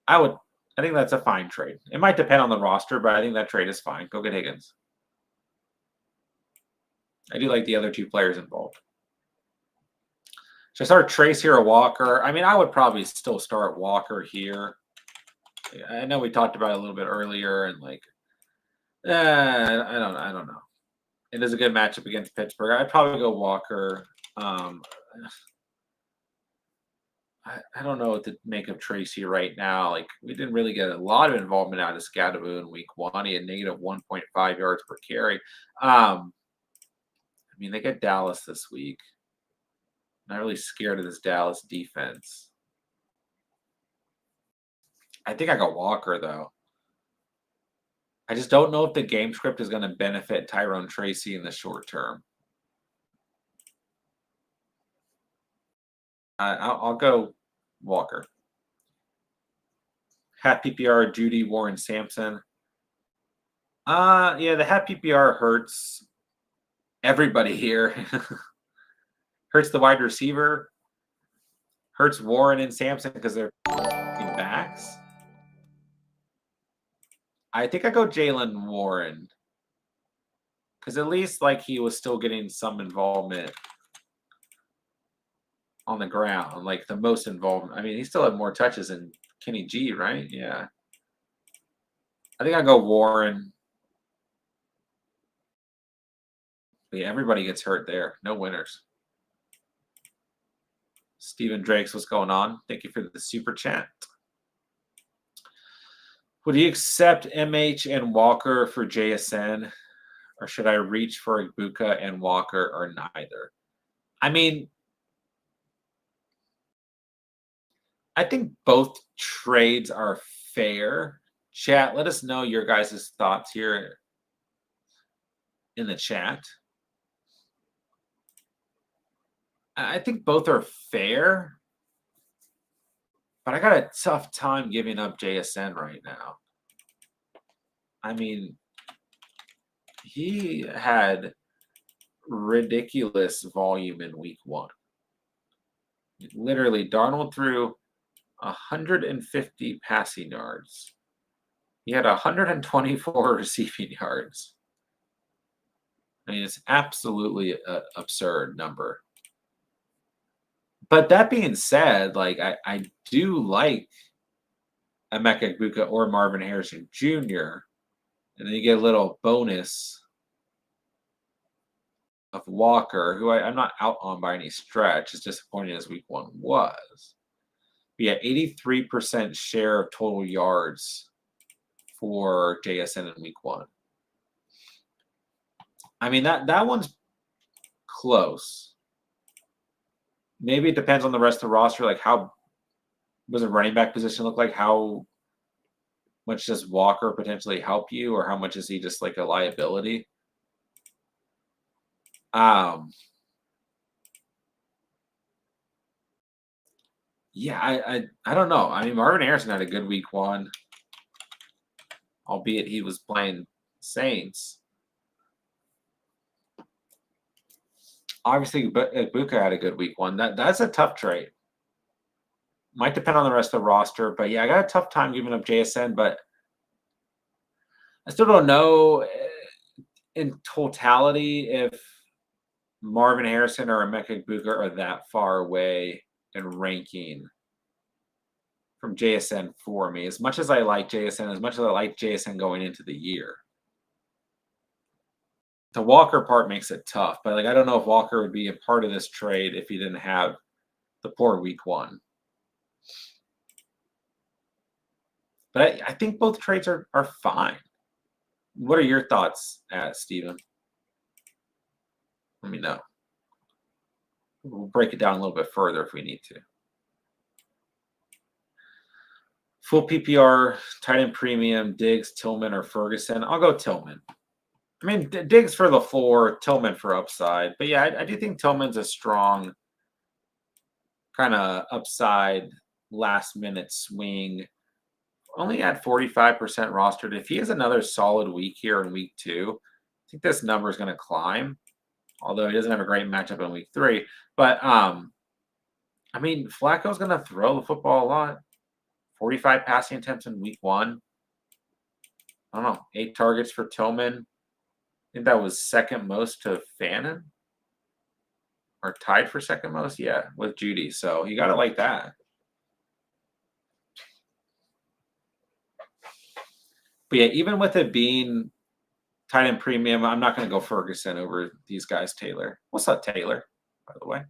I think that's a fine trade. It might depend on the roster, but I think that trade is fine. Go get Higgins. I do like the other 2 players involved. Should I start Trace here or Walker? I mean, I would probably still start Walker here. I know we talked about it a little bit earlier, and like, I don't know. It is a good matchup against Pittsburgh. I'd probably go Walker. I don't know what to make of Tracy right now. Like, we didn't really get a lot of involvement out of Scadaboo in week 1. He had negative 1.5 yards per carry. I mean, they get Dallas this week. Not really scared of this Dallas defense. I think I got Walker, though. I just don't know if the game script is going to benefit Tyrone Tracy in the short term. I'll go Walker. Half PPR, Judy, Warren, Sampson. Yeah, the half PPR hurts everybody here. Hurts the wide receiver. Hurts Warren and Sampson because they're backs. I think I go Jalen Warren. Because at least like he was still getting some involvement on the ground, like the most involvement. I mean, he still had more touches than Kenny G, right? Yeah. I think I go Warren. Yeah, everybody gets hurt there. No winners. Stephen Drakes, what's going on? Thank you for the super chat. Would you accept MH and Walker for JSN? Or should I reach for Ibuka and Walker or neither? I mean, I think both trades are fair. Chat, let us know your guys' thoughts here in the chat. I think both are fair, but I got a tough time giving up JSN right now. I mean, he had ridiculous volume in week 1. Literally, Darnold threw 150 passing yards. He had 124 receiving yards. I mean, it's absolutely an absurd number. But that being said, like I do like Emeka Egbuka or Marvin Harrison Jr. And then you get a little bonus of Walker, who I'm not out on by any stretch, as disappointing as week 1 was. We had 83% share of total yards for JSN in week 1. I mean, that one's close. Maybe it depends on the rest of the roster. Like, how does the running back position look like? How much does Walker potentially help you, or how much is he just like a liability? Um, yeah, I don't know. I mean, Marvin Harrison had a good week one, albeit he was playing Saints. Obviously, Ibuka had a good week one. That's a tough trade. Might depend on the rest of the roster, but yeah, I got a tough time giving up JSN, but I still don't know in totality if Marvin Harrison or Emeka Ibuka are that far away in ranking from JSN for me. As much as I like JSN, as much as I like JSN going into the year. The Walker part makes it tough, but like I don't know if Walker would be a part of this trade if he didn't have the poor week one. But I think both trades are fine. What are your thoughts, Steven? Let me know. We'll break it down a little bit further if we need to. Full PPR, tight end premium, Diggs, Tillman, or Ferguson. I'll go Tillman. I mean, Diggs for the floor, Tillman for upside. But yeah, I do think Tillman's a strong kind of upside last minute swing. Only at 45% rostered. If he has another solid week here in week two, I think this number is going to climb. Although he doesn't have a great matchup in week three. But I mean, Flacco's going to throw the football a lot. 45 passing attempts in week one. I don't know, 8 targets for Tillman. I think that was second most to Fannin. Or tied for second most, yeah, with Judy. So you got it like that. But yeah, even with it being tight end premium, I'm not going to go Ferguson over these guys, Taylor. What's up, Taylor, by the way?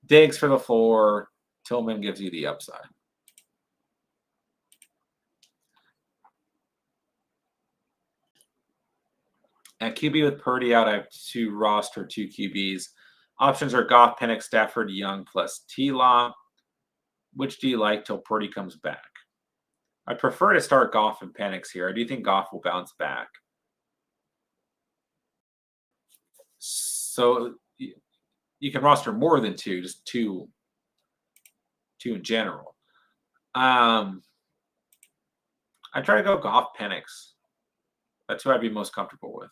Diggs for the floor. Tillman gives you the upside. At QB with Purdy out, I have 2 roster, 2 QBs. Options are Goff, Penix, Stafford, Young plus T-Law. Which do you like till Purdy comes back? I prefer to start Goff and Penix here. I do think Goff will bounce back. So you can roster more than 2, just 2 in general. I try to go Goff, Penix. That's who I'd be most comfortable with.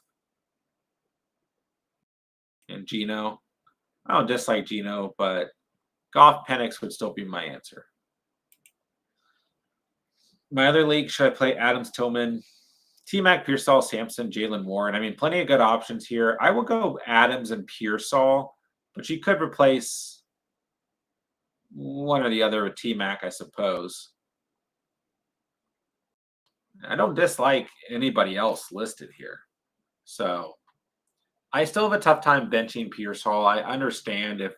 And Geno. I don't dislike Geno, but Goff, Penix would still be my answer. My other league, should I play Adams, Tillman, T-Mac, Pearsall, Sampson, Jalen Warren? I mean, plenty of good options here. I will go Adams and Pearsall, but you could replace one or the other with T-Mac, I suppose. I don't dislike anybody else listed here. So I still have a tough time benching Pearsall. I understand if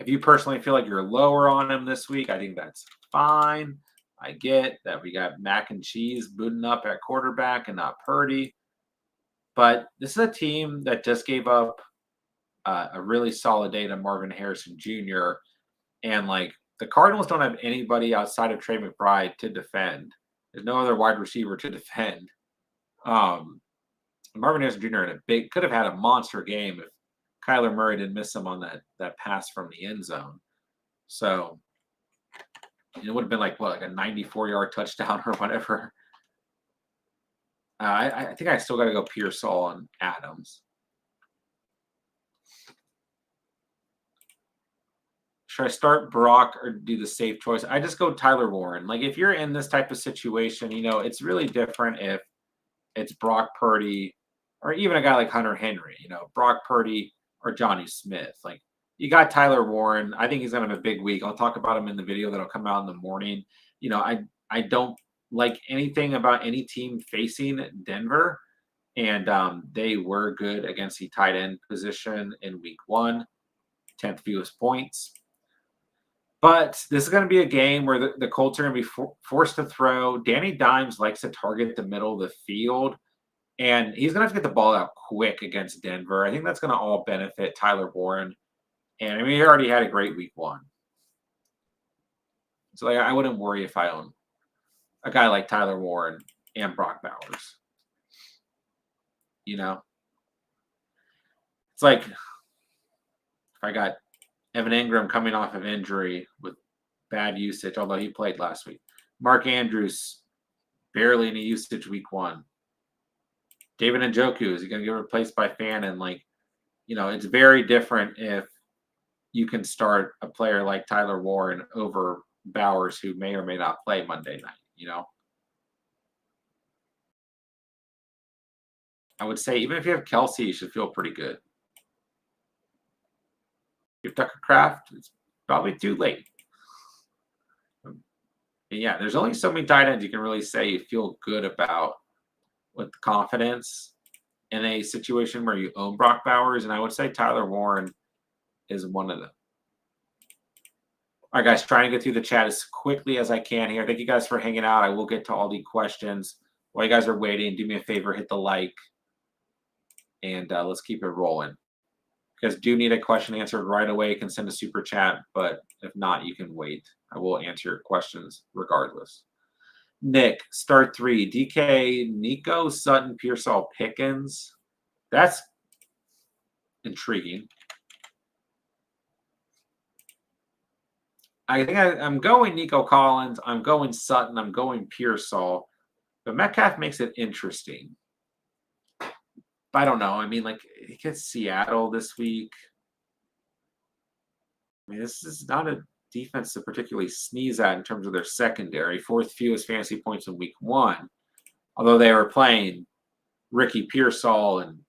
you personally feel like you're lower on him this week, I think that's fine. I get that we got mac and cheese booting up at quarterback and not Purdy. But this is a team that just gave up a really solid day to Marvin Harrison Jr. And like the Cardinals don't have anybody outside of Trey McBride to defend. There's no other wide receiver to defend. Marvin Harrison Jr. could have had a monster game if Kyler Murray didn't miss him on that pass from the end zone. So it would have been like a 94-yard touchdown or whatever. I think I still got to go Pearsall and Adams. Should I start Brock or do the safe choice? I just go Tyler Warren. Like if you're in this type of situation, it's really different if it's Brock Purdy or even a guy like Hunter Henry, Brock Purdy or Johnny Smith. Like you got Tyler Warren. I think he's going to have a big week. I'll talk about him in the video that'll come out in the morning. I don't like anything about any team facing Denver. And they were good against the tight end position in week one, 10th fewest points. But this is going to be a game where the Colts are going to be forced to throw. Danny Dimes likes to target the middle of the field. And he's going to have to get the ball out quick against Denver. I think that's going to all benefit Tyler Warren. And I mean, he already had a great week one. So I wouldn't worry if I own a guy like Tyler Warren and Brock Bowers. It's like if I got Evan Ingram coming off of injury with bad usage, although he played last week. Mark Andrews, barely any usage week 1. David Njoku, is he going to get replaced by Fannin? It's very different if you can start a player like Tyler Warren over Bowers, who may or may not play Monday night, I would say even if you have Kelsey, you should feel pretty good. If Tucker Kraft, it's probably too late. And yeah, there's only so many tight ends you can really say you feel good about with confidence in a situation where you own Brock Bowers, and I would say Tyler Warren is one of them. All right, guys, trying to get through the chat as quickly as I can here. Thank you guys for hanging out. I will get to all the questions. While you guys are waiting, do me a favor, hit the like, and let's keep it rolling. If you guys do need a question answered right away, you can send a super chat, but if not, you can wait. I will answer your questions regardless. Nick, start 3. DK, Nico, Sutton, Pearsall, Pickens. That's intriguing. I think I'm going Nico Collins. I'm going Sutton. I'm going Pearsall. But Metcalf makes it interesting. I don't know. I mean, he gets Seattle this week. I mean, this is not a defense to particularly sneeze at in terms of their secondary. 4th fewest fantasy points in week 1. Although they were playing Ricky Pearsall and,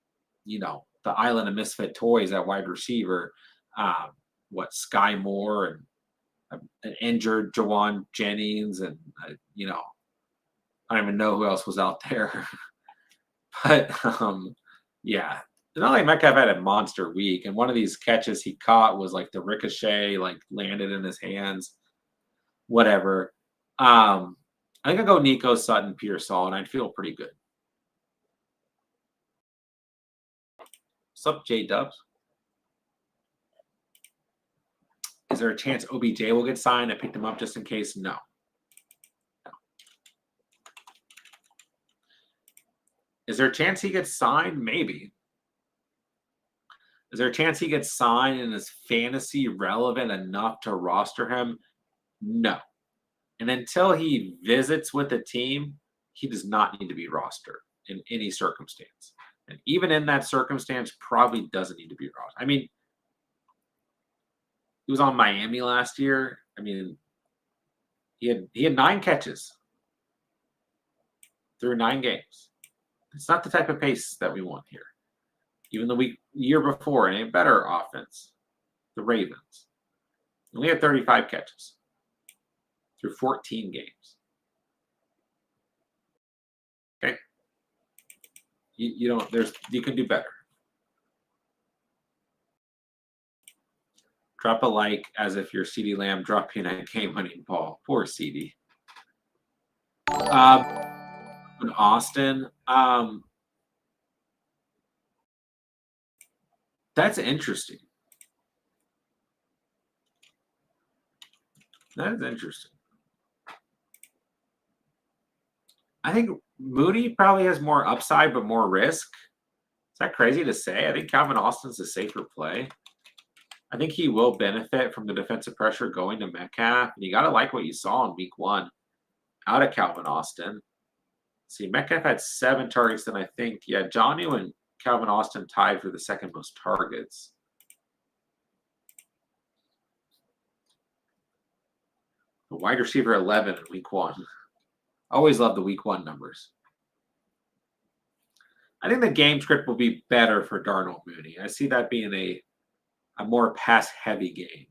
the island of misfit toys at wide receiver. Sky Moore and an injured Jawan Jennings, and I don't even know who else was out there. But yeah, it's not like Metcalf had a monster week, and one of these catches he caught was the ricochet, landed in his hands. Whatever. I think I'll go Nico, Sutton, Pearsall, and I'd feel pretty good. What's up, J Dubs? Is there a chance OBJ will get signed? I picked him up just in case. No. Is there a chance he gets signed? Maybe. Is there a chance he gets signed and is fantasy relevant enough to roster him? No. And until he visits with the team, he does not need to be rostered in any circumstance. And even in that circumstance, probably doesn't need to be rostered. I mean, he was on Miami last year. I mean, he had 9 catches through 9 games. It's not the type of pace that we want here. Even the year before, in a better offense, the Ravens only had 35 catches through 14 games. Okay, you can do better. Drop a like as if you're CeeDee Lamb dropping a game-winning ball. Poor CeeDee. In Austin, that's interesting. That is interesting. I think Mooney probably has more upside but more risk. Is that crazy to say? I think Calvin Austin's a safer play. I think he will benefit from the defensive pressure going to Metcalf. And you got to like what you saw in week 1 out of Calvin Austin. See, Metcalf had 7 targets, then I think, Jonnu and Calvin Austin tied for the second most targets. The wide receiver 11 in week 1. Always love the week 1 numbers. I think the game script will be better for Darnold Mooney. I see that being a more pass-heavy game.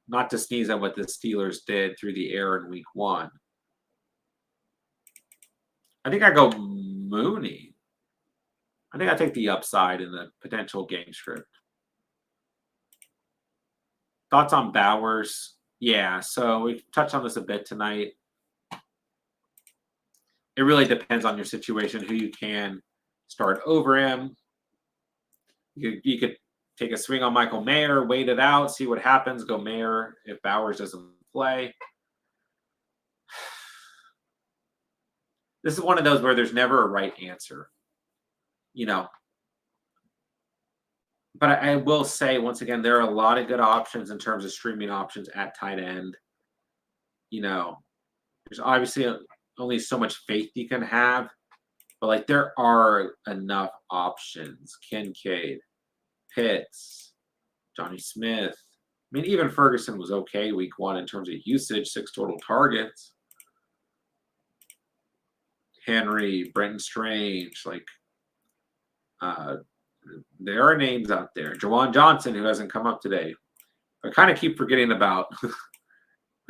Not to sneeze at what the Steelers did through the air in week 1. I think I go Mooney. I think I take the upside in the potential game script. Thoughts on Bowers? Yeah, so we've touched on this a bit tonight. It really depends on your situation, who you can start over him. You could take a swing on Michael Mayer, wait it out, see what happens, go Mayer if Bowers doesn't play. This is one of those where there's never a right answer. But I will say, once again, there are a lot of good options in terms of streaming options at tight end. You know, there's obviously only so much faith you can have, but like there are enough options. Kincaid, Pitts, Johnny Smith. I mean, even Ferguson was okay week 1 in terms of usage, 6 total targets. Henry, Brenton Strange, like there are names out there. Jawan Johnson, who hasn't come up today. I kind of keep forgetting about.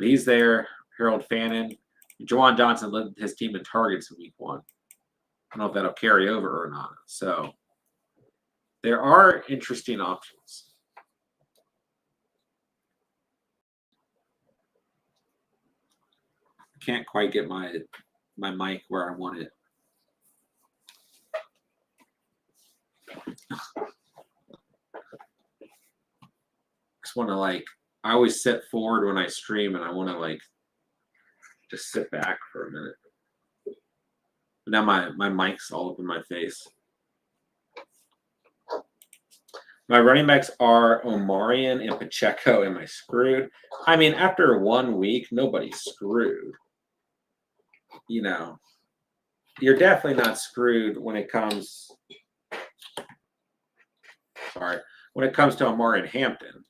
He's there. Harold Fannin. Jawan Johnson led his team in targets in week 1. I don't know if that'll carry over or not. So there are interesting options. I can't quite get my mic where I want it. Just want to I always sit forward when I stream, and I want to just sit back for a minute. But now my mic's all up in my face. My running backs are Omarion and Pacheco. Am I screwed? I mean, after 1 week, nobody's screwed. You know, you're definitely not screwed when it comes. Sorry, when it comes to Omarion and Hampton.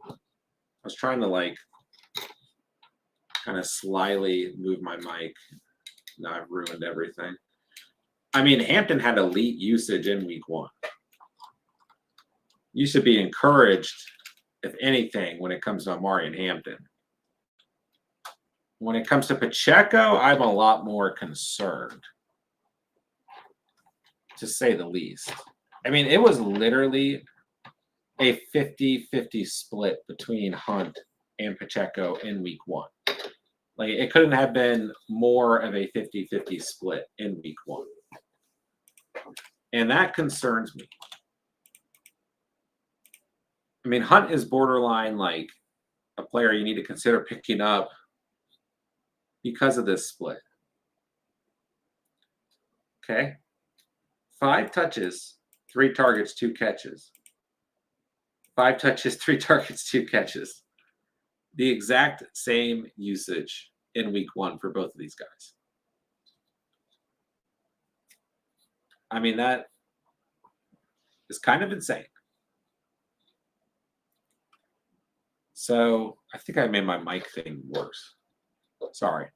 I was trying to kind of slyly move my mic. Now I've ruined everything. I mean, Hampton had elite usage in week 1. You should be encouraged, if anything, when it comes to Omarion and Hampton. When it comes to Pacheco, I'm a lot more concerned, to say the least. I mean, it was literally a 50-50 split between Hunt and Pacheco in week 1. It couldn't have been more of a 50-50 split in week 1. And that concerns me. I mean, Hunt is borderline a player you need to consider picking up because of this split. Okay. 5 touches, 3 targets, 2 catches. 5 touches, 3 targets, 2 catches. The exact same usage in week 1 for both of these guys. I mean, that is kind of insane. So I think I made my mic thing worse. Sorry.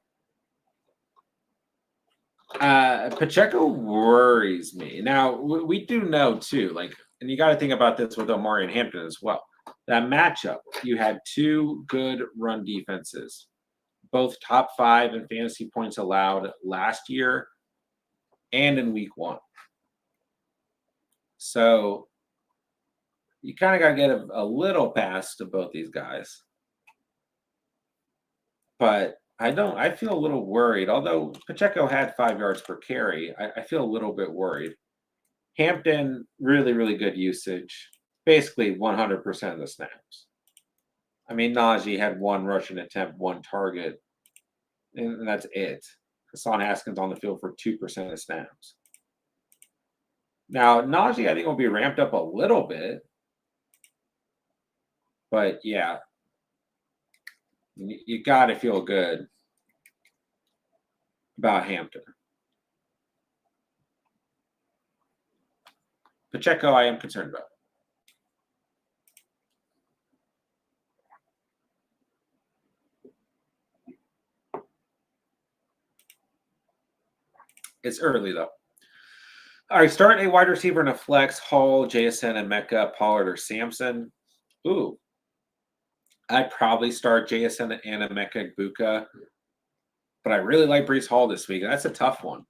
Pacheco worries me. Now, we do know, too, and you got to think about this with Omarion and Hampton as well. That matchup, you had 2 good run defenses, both top 5 in fantasy points allowed last year and in week 1. So you kind of got to get a little pass to both these guys. But I feel a little worried. Although Pacheco had 5 yards per carry, I feel a little bit worried. Hampton, really, really good usage. Basically 100% of the snaps. I mean, Najee had 1 rushing attempt, 1 target, and that's it. Hassan Haskins on the field for 2% of snaps. Now, Najee, I think, will be ramped up a little bit. But, yeah, you got to feel good about Hampton. Pacheco, I am concerned about. It's early, though. All right, start a wide receiver in a flex. Hall, JSN, and Mecca, Pollard, or Sampson. Ooh. I'd probably start JSN and Emeka Egbuka. But I really like Breece Hall this week. That's a tough one.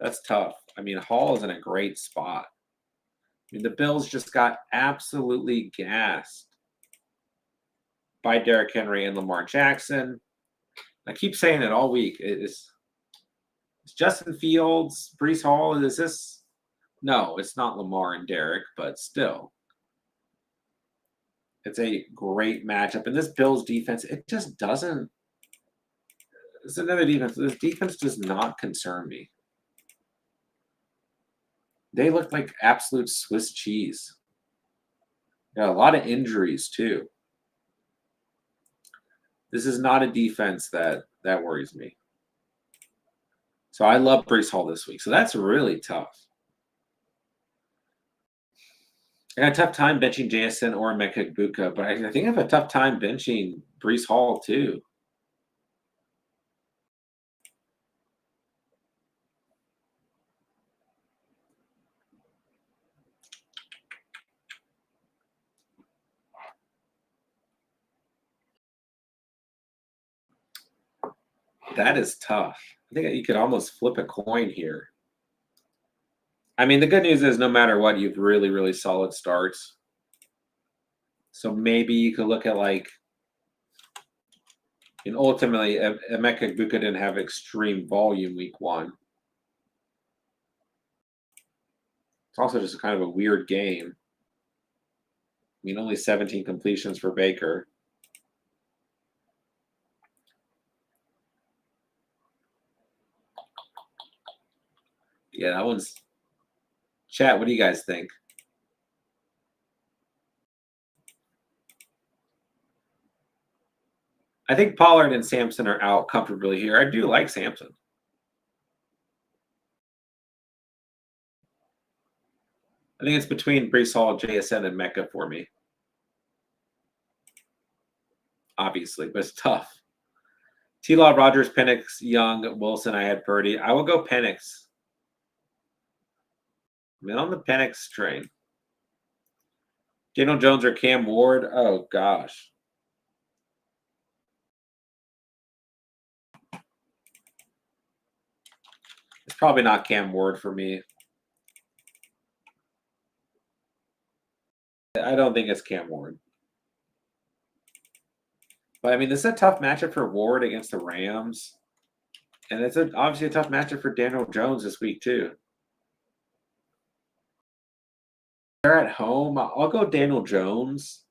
That's tough. I mean, Hall is in a great spot. I mean, the Bills just got absolutely gassed by Derrick Henry and Lamar Jackson. I keep saying it all week. It's Justin Fields, Breece Hall. Is this? No, it's not Lamar and Derrick, but still. It's a great matchup. And this Bills defense, it just doesn't. It's another defense. This defense does not concern me. They look like absolute Swiss cheese. Yeah, a lot of injuries too. This is not a defense that worries me. So I love Brees Hall this week. So that's really tough. I got a tough time benching JSN or Meka Buka, but I think I have a tough time benching Brees Hall too. That is tough. I think you could almost flip a coin here. I mean, the good news is no matter what, you've really, really solid starts. So maybe you could look at like, and ultimately, Emeka Buka didn't have extreme volume week 1. It's also just kind of a weird game. I mean, only 17 completions for Baker. Yeah, that one's. Chat, what do you guys think? I think Pollard and Sampson are out comfortably here. I do like Sampson. I think it's between Brees Hall, JSN, and Mecca for me. Obviously, but it's tough. T-Law, Rogers, Penix, Young, Wilson. I had Purdy. I will go Penix. I'm in on the Penix train. Daniel Jones or Cam Ward? Oh, gosh. It's probably not Cam Ward for me. I don't think it's Cam Ward. But, I mean, this is a tough matchup for Ward against the Rams. And it's obviously a tough matchup for Daniel Jones this week, too. They're at home. I'll go Daniel Jones.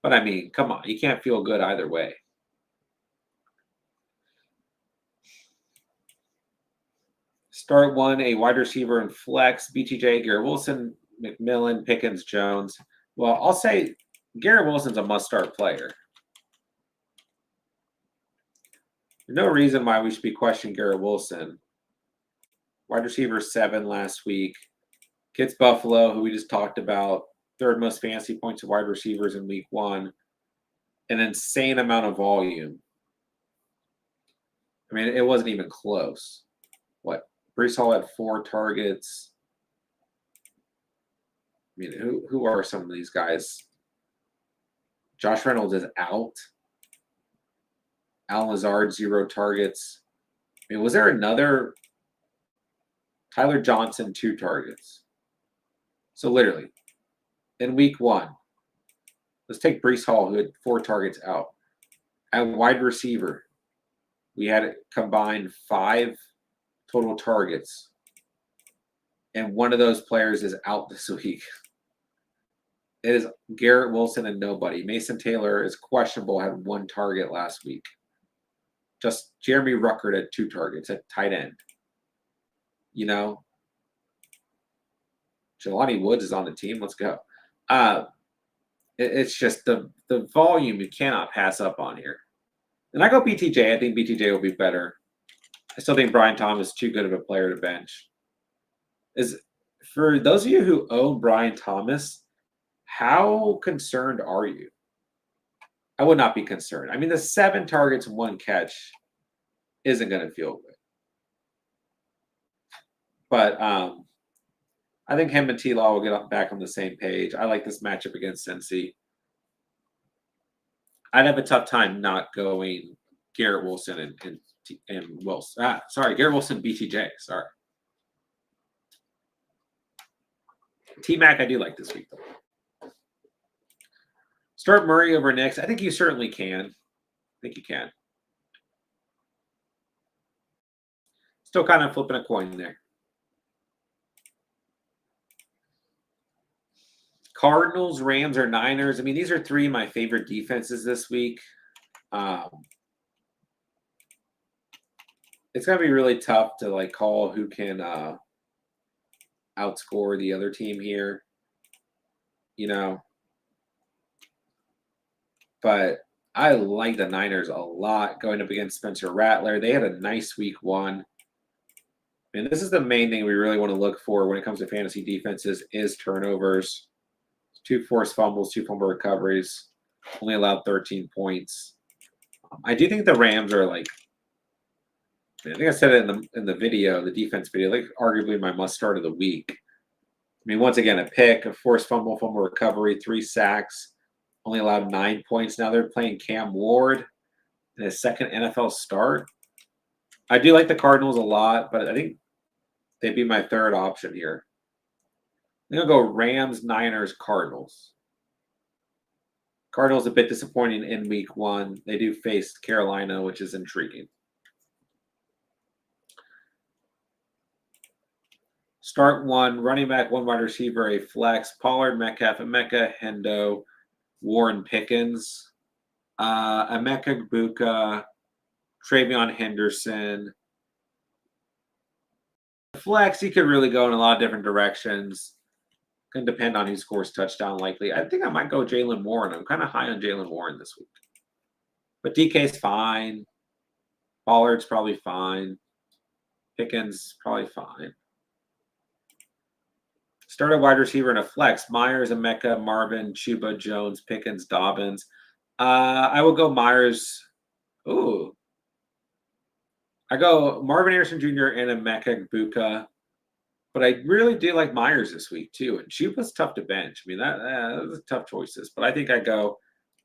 But, I mean, come on. You can't feel good either way. Start one, a wide receiver and flex, BTJ, Garrett Wilson, McMillan, Pickens, Jones. Well, I'll say Garrett Wilson's a must-start player. There's no reason why we should be questioning Garrett Wilson. Wide receiver 7 last week. Gets Buffalo, who we just talked about. Third most fantasy points of wide receivers in week 1. An insane amount of volume. I mean, it wasn't even close. What? Brees Hall had 4 targets. I mean, who are some of these guys? Josh Reynolds is out. Alan Lazard, 0 targets. I mean, was there another? Tyler Johnson, 2 targets. So literally, in week 1, let's take Brees Hall, who had 4 targets out. At wide receiver, we had combined 5 total targets. And one of those players is out this week. It is Garrett Wilson and nobody. Mason Taylor is questionable, had 1 target last week. Just Jeremy Ruckert had 2 targets at tight end. You know, Jelani Woods is on the team. Let's go. It's just the volume you cannot pass up on here. And I go BTJ. I think BTJ will be better. I still think Brian Thomas is too good of a player to bench. For those of you who own Brian Thomas, how concerned are you? I would not be concerned. I mean, the 7 targets and 1 catch isn't going to feel good. But I think him and T-Law will get back on the same page. I like this matchup against Cincy. I'd have a tough time not going Garrett Wilson and Wilson. Garrett Wilson, BTJ. Sorry. T-Mac, I do like this week, though. Start Murray over Nix. I think you certainly can. I think you can. Still kind of flipping a coin there. Cardinals, Rams, or Niners. I mean, these are 3 of my favorite defenses this week. It's going to be really tough to call who can outscore the other team here. You know, but I like the Niners a lot going up against Spencer Rattler. They had a nice week 1. And this is the main thing we really want to look for when it comes to fantasy defenses is turnovers. 2 forced fumbles, 2 fumble recoveries. Only allowed 13 points. I do think the Rams are like, I think I said it in the video, the defense video, like arguably my must start of the week. I mean, once again, a pick, a forced fumble, fumble recovery, 3 sacks, only allowed 9 points. Now they're playing Cam Ward in his second NFL start. I do like the Cardinals a lot, but I think they'd be my third option here. I'm going to go Rams, Niners, Cardinals. Cardinals a bit disappointing in week 1. They do face Carolina, which is intriguing. Start 1, running back, 1 wide receiver, a flex. Pollard, Metcalf, Emeka, Hendo, Warren Pickens, Emeka Gbuka, Travion Henderson. Flex, he could really go in a lot of different directions. Can depend on who scores touchdown likely. I think I might go Jalen Warren. I'm kind of high on Jalen Warren this week. But DK's fine. Pollard's probably fine. Pickens probably fine. Start a wide receiver and a flex. Myers, Emeka, Marvin, Chuba, Jones, Pickens, Dobbins. I will go Myers. Ooh. I go Marvin Harrison Jr. and Emeka Gbuka. But I really do like Myers this week, too. And Chuba's tough to bench. I mean, those are tough choices. But I think I go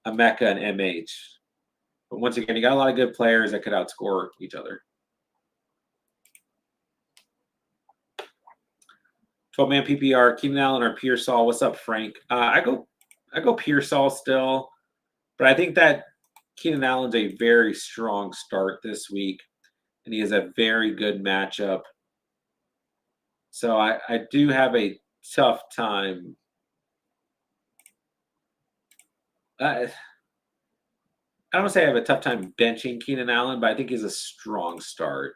Emeka and MH. But once again, you got a lot of good players that could outscore each other. 12-man PPR, Keenan Allen or Pearsall. What's up, Frank? I go Pearsall still. But I think that Keenan Allen's a very strong start this week. And he has a very good matchup. So I do have a tough time. I don't want to say I have a tough time benching Keenan Allen, but I think he's a strong start.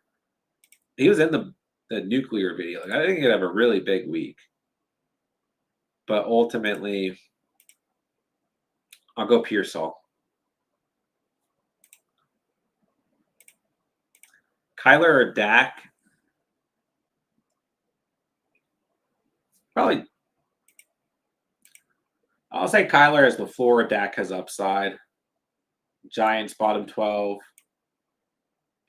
He was in the nuclear video. Like, I think he'd have a really big week. But ultimately, I'll go Pearsall. Kyler or Dak? Probably. I'll say Kyler has the floor. Dak has upside. Giants bottom 12.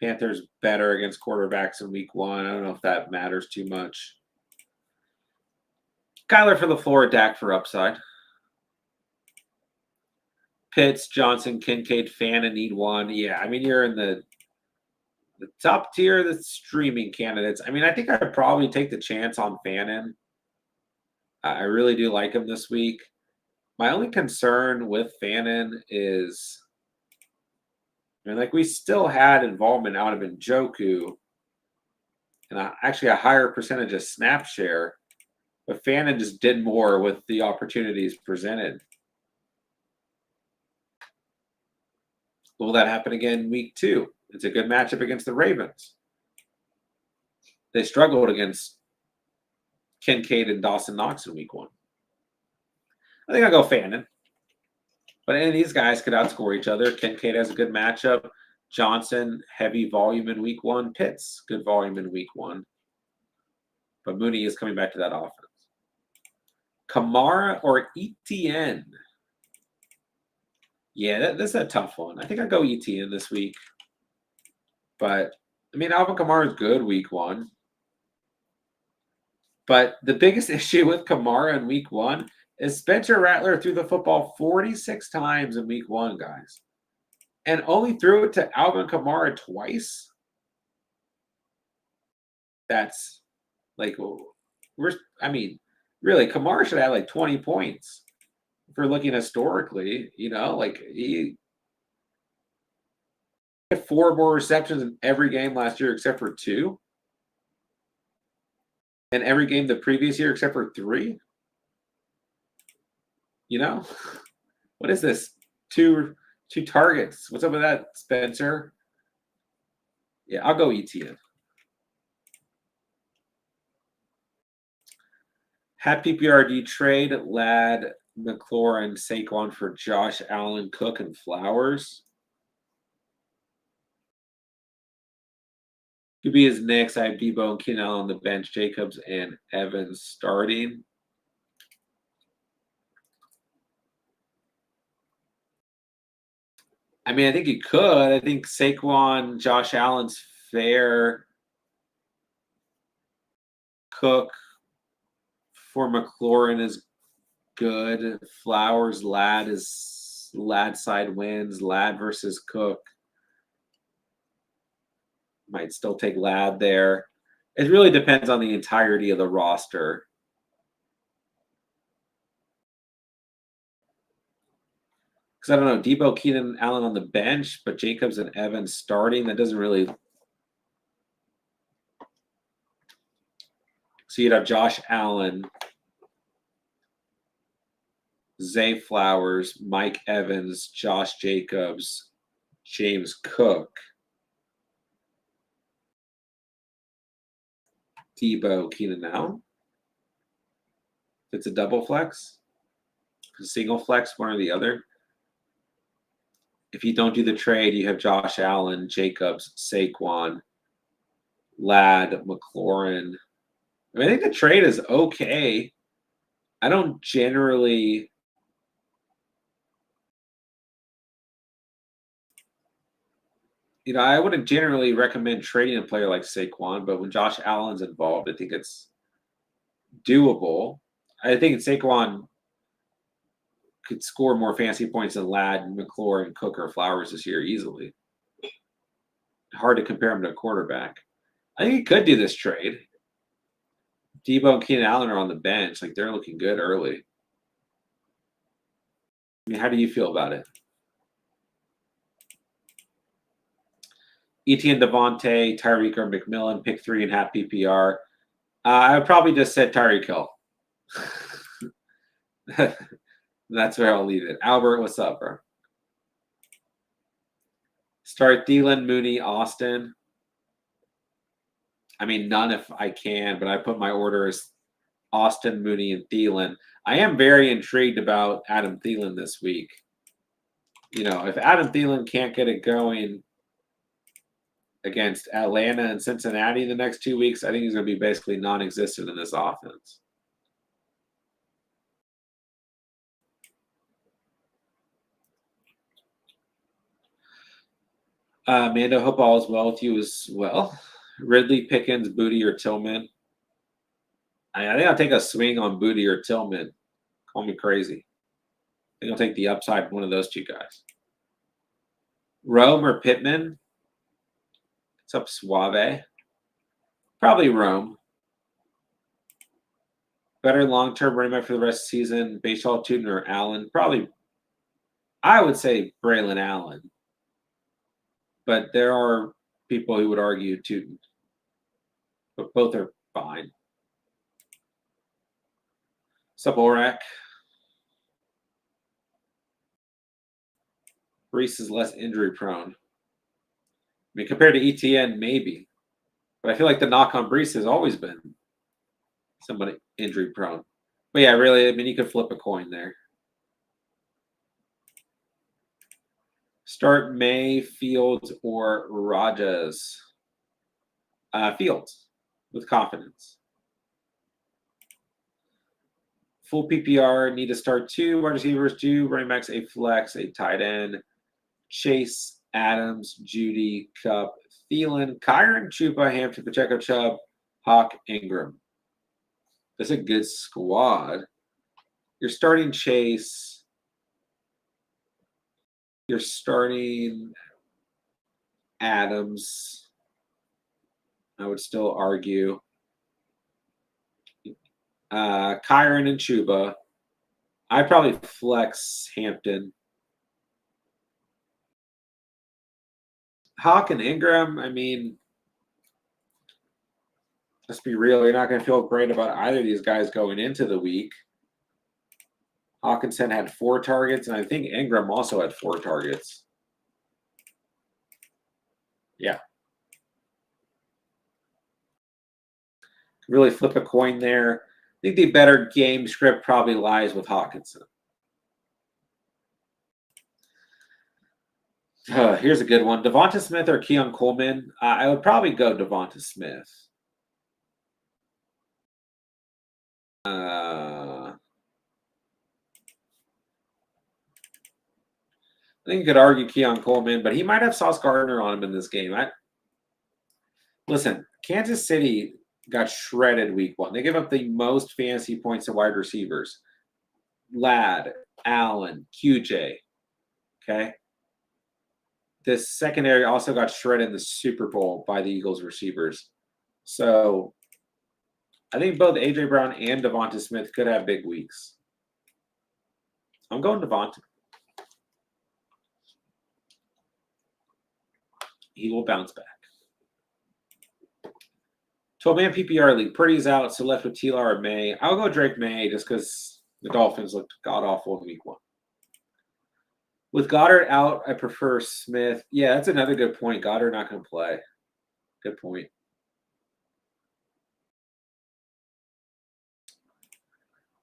Panthers better against quarterbacks in week 1. I don't know if that matters too much. Kyler for the floor. Dak for upside. Pitts, Johnson, Kincaid, Fannin need 1. Yeah, I mean, you're in the top tier of the streaming candidates. I mean, I think I'd probably take the chance on Fannin. I really do like him this week. My only concern with Fannin is, I mean, like, we still had involvement out of Njoku and actually a higher percentage of snap share, but Fannin just did more with the opportunities presented. Will that happen again week 2? It's a good matchup against the Ravens. They struggled against Kincaid and Dawson Knox in week 1. I think I'll go Fannin. But any of these guys could outscore each other. Kincaid has a good matchup. Johnson, heavy volume in week 1. Pitts, good volume in week 1. But Mooney is coming back to that offense. Kamara or ETN? Yeah, this is a tough one. I think I'll go ETN this week. But, I mean, Alvin Kamara is good week 1. But the biggest issue with Kamara in week 1 is Spencer Rattler threw the football 46 times in week 1, guys. And only threw it to Alvin Kamara twice. That's like, I mean, really, Kamara should have like 20 points. If we're looking historically, you know, like he had 4 more receptions in every game last year except for 2. And every game the previous year except for 3. You know, what is this? Two targets. What's up with that, Spencer? Yeah, I'll go ETN. Had PPRD trade Lad McLaurin, Saquon for Josh Allen, Cook, and Flowers. Could be his next. I have Debo and Keenan Allen on the bench, Jacobs and Evans starting. I mean, I think you could. I think Saquon, Josh Allen's fair. Cook for McLaurin is good. Flowers, Ladd side wins. Ladd versus Cook. Might still take Ladd there. It really depends on the entirety of the roster. Because I don't know, Debo, Keenan Allen on the bench, but Jacobs and Evans starting. That doesn't really. So you'd have Josh Allen, Zay Flowers, Mike Evans, Josh Jacobs, James Cook, Debo, Keenan Allen. If it's a double flex, a single flex, one or the other. If you don't do the trade, you have Josh Allen, Jacobs, Saquon, Ladd, McLaurin. I mean, I think the trade is okay. I don't generally. I wouldn't generally recommend trading a player like Saquon, but when Josh Allen's involved, I think it's doable. I think Saquon could score more fantasy points than Ladd, McLaurin, Cook, or Flowers this year easily. Hard to compare him to a quarterback. I think he could do this trade. Debo and Keenan Allen are on the bench. Like, they're looking good early. I mean, how do you feel about it? Etienne, Devontae, Tyreek, or McMillan, pick 3.5 PPR. I would probably just said Tyreek Hill. That's where I'll leave it. Albert, what's up, bro? Start Thielen, Mooney, Austin. I mean, none if I can, but I put my order as Austin, Mooney, and Thielen. I am very intrigued about Adam Thielen this week. If Adam Thielen can't get it going against Atlanta and Cincinnati the next 2 weeks, I think he's going to be basically non-existent in this offense. Amanda, hope all is well with you as well. Ridley, Pickens, Booty, or Tillman. I think I'll take a swing on Booty or Tillman. Call me crazy. I think I'll take the upside of one of those two guys. Rome or Pittman? What's up, Suave? Probably Rome. Better long-term running back for the rest of the season, Baseball Tootin or Allen? Probably, I would say Braylon Allen. But there are people who would argue Tootin. But both are fine. What's up, Orak? Brees is less injury prone. I mean, compared to ETN, maybe. But I feel like the knock on Brees has always been somebody injury prone. But yeah, really, I mean, you could flip a coin there. Start May, Fields, or Rajas? Fields, with confidence. Full PPR, need to start 2 wide receivers, 2 running backs, a flex, a tight end. Chase, Adams, Judy, Cup, Thielen, Kyron, Chuba, Hampton, Pacheco, Chubb, Hawk, Ingram. That's a good squad. You're starting Chase. You're starting Adams. I would still argue. Kyron and Chuba. I'd probably flex Hampton. Hawk and Ingram, I mean, let's be real. You're not going to feel great about either of these guys going into the week. Hawkinson had 4 targets, and I think Ingram also had 4 targets. Yeah. Really flip a coin there. I think the better game script probably lies with Hawkinson. Here's a good one. Devonta Smith or Keon Coleman? I would probably go Devonta Smith. I think you could argue Keon Coleman, but he might have Sauce Gardner on him in this game. Listen, Kansas City got shredded week 1. They gave up the most fantasy points to wide receivers. Ladd, Allen, QJ. Okay. This secondary also got shredded in the Super Bowl by the Eagles receivers. So I think both A.J. Brown and Devonta Smith could have big weeks. I'm going Devonta. He will bounce back. 12-man PPR league. Purdy's out, so left with T.L.R. or May. I'll go Drake May just because the Dolphins looked god-awful in week 1. With Goddard out, I prefer Smith. Yeah, that's another good point. Goddard not going to play. Good point.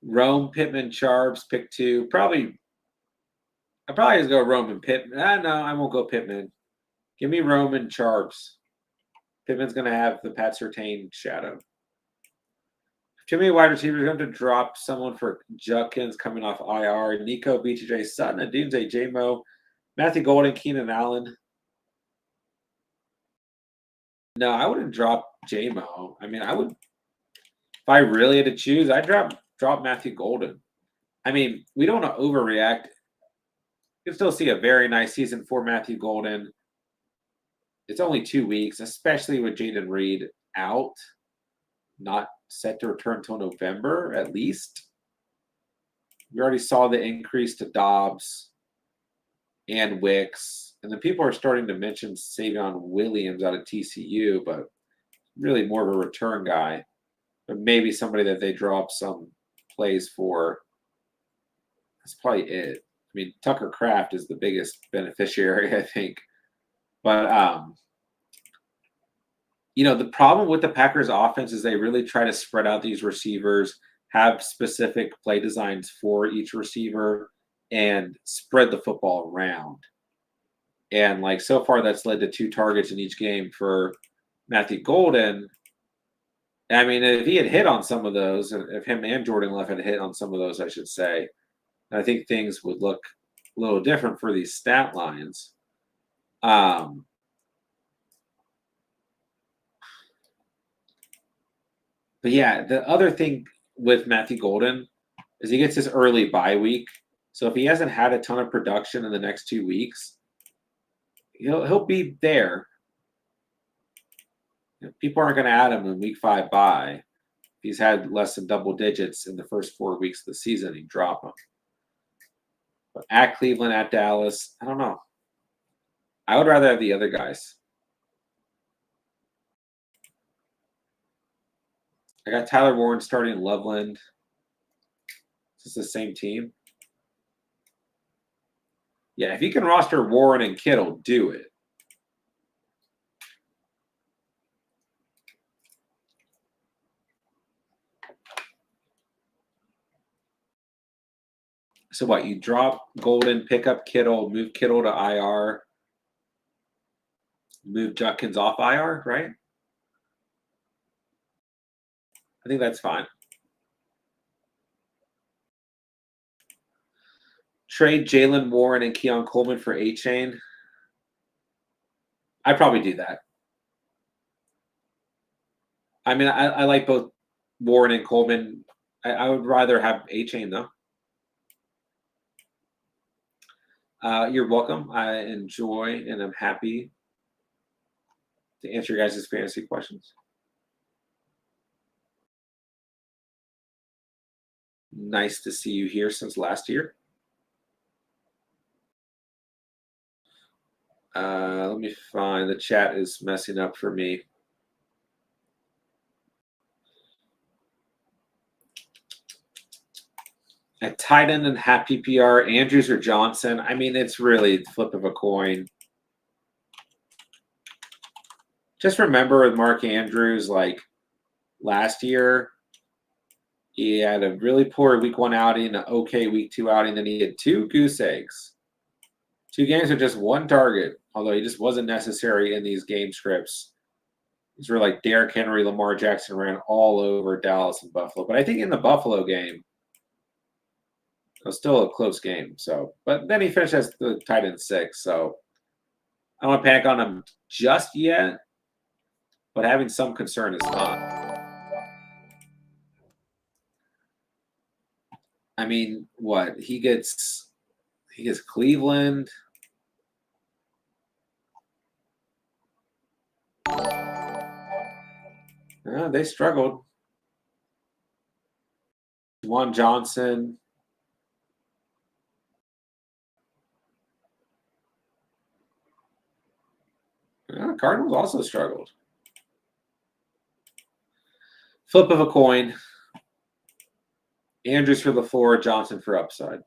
Rome, Pittman, Charbs, pick 2. I probably just go Rome and Pittman. No, I won't go Pittman. Give me Rome and Charbs. Pittman's going to have the Pat Surtain shadow. Too many wide receivers going to drop someone for Judkins coming off IR. Nico, BTJ, Sutton, Adunze, J-Mo, Matthew Golden, Keenan Allen. No, I wouldn't drop J-Mo. I mean, if I really had to choose, I'd drop Matthew Golden. I mean, we don't want to overreact. You can still see a very nice season for Matthew Golden. It's only 2 weeks, especially with Jaden Reed out, not set to return until November at least. We already saw the increase to Dobbs and Wicks. And then people are starting to mention Savion Williams out of TCU, but really more of a return guy. But maybe somebody that they drop some plays for. That's probably it. I mean, Tucker Kraft is the biggest beneficiary, I think. But, the problem with the Packers offense is they really try to spread out these receivers, have specific play designs for each receiver, and spread the football around. And, so far that's led to 2 targets in each game for Matthew Golden. I mean, if he had hit on some of those, if him and Jordan Love had hit on some of those, I should say, I think things would look a little different for these stat lines. But yeah, the other thing with Matthew Golden is he gets his early bye week. So if he hasn't had a ton of production in the next 2 weeks, he'll be there. People aren't going to add him in week 5 bye. If he's had less than double digits in the first 4 weeks of the season, he'd drop him. But at Cleveland, at Dallas, I don't know. I would rather have the other guys. I got Tyler Warren starting Loveland. Is this the same team? Yeah, if you can roster Warren and Kittle, do it. So what? You drop Golden, pick up Kittle, move Kittle to IR, move Judkins off IR, right? I think that's fine. Trade Jalen Warren and Keon Coleman for A-Chain. I'd probably do that. I mean, I like both Warren and Coleman. I would rather have A-Chain, though. You're welcome. I enjoy and I'm happy to answer your guys' fantasy questions. Nice to see you here since last year. Let me find the chat is messing up for me. At tight end and half PPR, Andrews or Johnson. I mean, it's really the flip of a coin. Just remember with Mark Andrews, last year, he had a really poor week 1 outing, an okay week 2 outing, then he had 2 goose eggs. 2 games with just 1 target, although he just wasn't necessary in these game scripts. These were like Derrick Henry, Lamar Jackson ran all over Dallas and Buffalo. But I think in the Buffalo game, it was still a close game. So, but then he finished as the tight end 6. So I don't want to panic on him just yet, but having some concern is fine. I mean, what he gets Cleveland. They struggled. Juwan Johnson. Cardinals also struggled. Flip of a coin. Andrews for the floor, Johnson for upside.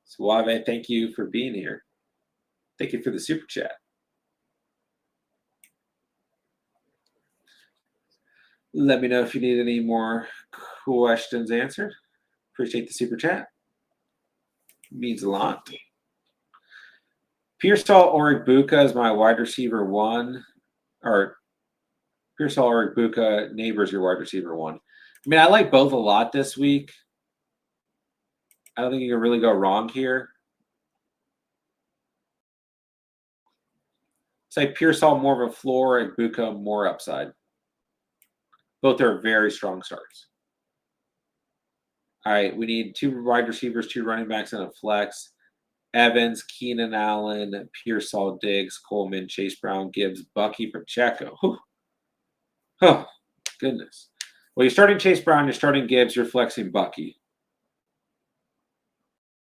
Suave, thank you for being here. Thank you for the super chat. Let me know if you need any more questions answered. Appreciate the super chat. It means a lot. Pearsall Origbuka is my wide receiver 1. Or Pearsall Origbuka, Neighbors your wide receiver 1. I mean, I like both a lot this week. I don't think you can really go wrong here. Say Pearsall more of a floor and Buka more upside. Both are very strong starts. All right, we need 2 wide receivers, 2 running backs, and a flex. Evans, Keenan Allen, Pearsall, Diggs, Coleman, Chase Brown, Gibbs, Bucky, Pacheco. Whew. Oh, goodness. Well, you're starting Chase Brown, you're starting Gibbs, you're flexing Bucky.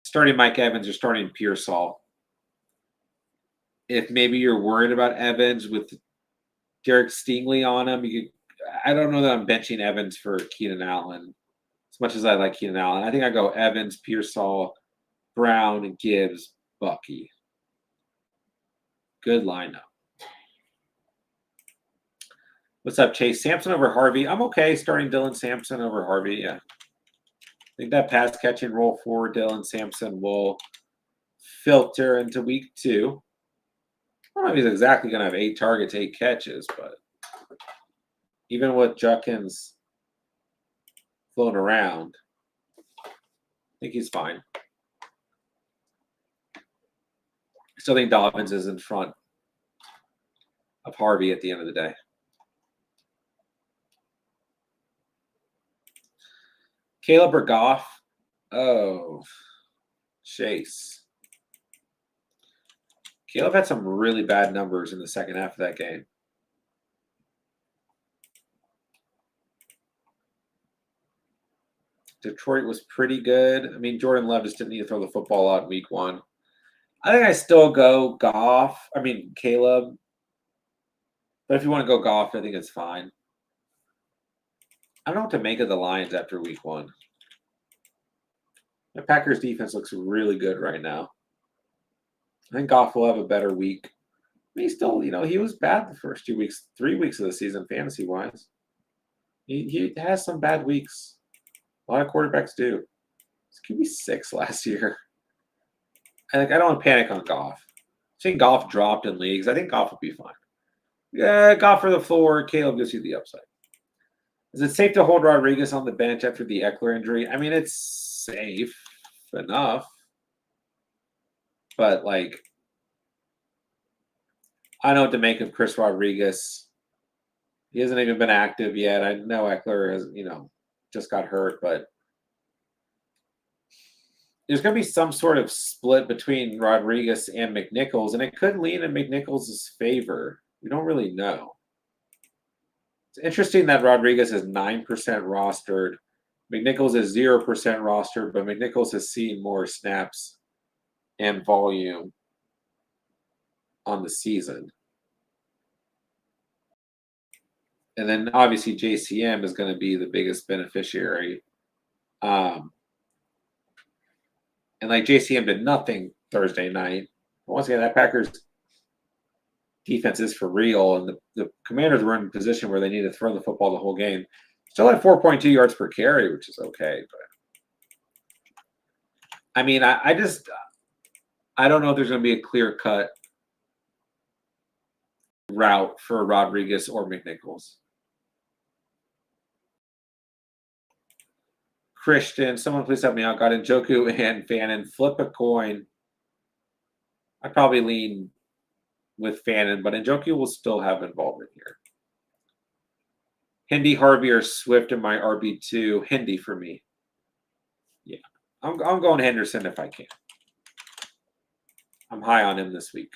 Starting Mike Evans, you're starting Pearsall. If maybe you're worried about Evans with Derek Stingley on him, I don't know that I'm benching Evans for Keenan Allen as much as I like Keenan Allen. I think I go Evans, Pearsall, Brown, Gibbs, Bucky. Good lineup. What's up, Chase? Sampson over Harvey. I'm okay starting Dylan Sampson over Harvey. Yeah. I think that pass catching role for Dylan Sampson will filter into week 2. I don't know if he's exactly going to have 8 targets, 8 catches, but even with Judkins floating around, I think he's fine. I still think Dobbins is in front of Harvey at the end of the day. Caleb or Goff? Oh, Chase. Caleb had some really bad numbers in the second half of that game. Detroit was pretty good. I mean, Jordan Love just didn't need to throw the football out in week 1. I think I still go Caleb. But if you want to go Goff, I think it's fine. I don't know what to make of the Lions after week 1. The Packers defense looks really good right now. I think Goff will have a better week. I mean, he still, he was bad the first 2 weeks, 3 weeks of the season, fantasy-wise. He has some bad weeks. A lot of quarterbacks do. This QB 6 last year. I don't want to panic on Goff. I think Goff dropped in leagues. I think Goff will be fine. Yeah, Goff for the floor. Caleb gives you the upside. Is it safe to hold Rodriguez on the bench after the Eckler injury? I mean, it's safe enough. But, I don't know what to make of Chris Rodriguez. He hasn't even been active yet. I know Eckler has, just got hurt, but there's going to be some sort of split between Rodriguez and McNichols, and it could lean in McNichols' favor. We don't really know. It's interesting that Rodriguez is 9% rostered. McNichols is 0% rostered, but McNichols has seen more snaps and volume on the season. And then obviously JCM is going to be the biggest beneficiary. And JCM did nothing Thursday night. But once again, that Packers defense is for real, and the Commanders were in a position where they needed to throw the football the whole game. Still at 4.2 yards per carry, which is okay. But I mean, I don't know if there's going to be a clear-cut route for Rodriguez or McNichols. Christian, someone please help me out. Got Njoku and Fannin. Flip a coin. I'd probably lean with Fannin, but Njoku will still have involvement here. Hindi, Harvey, or Swift in my RB2. Hindi for me. Yeah, I'm going Henderson if I can. I'm high on him this week.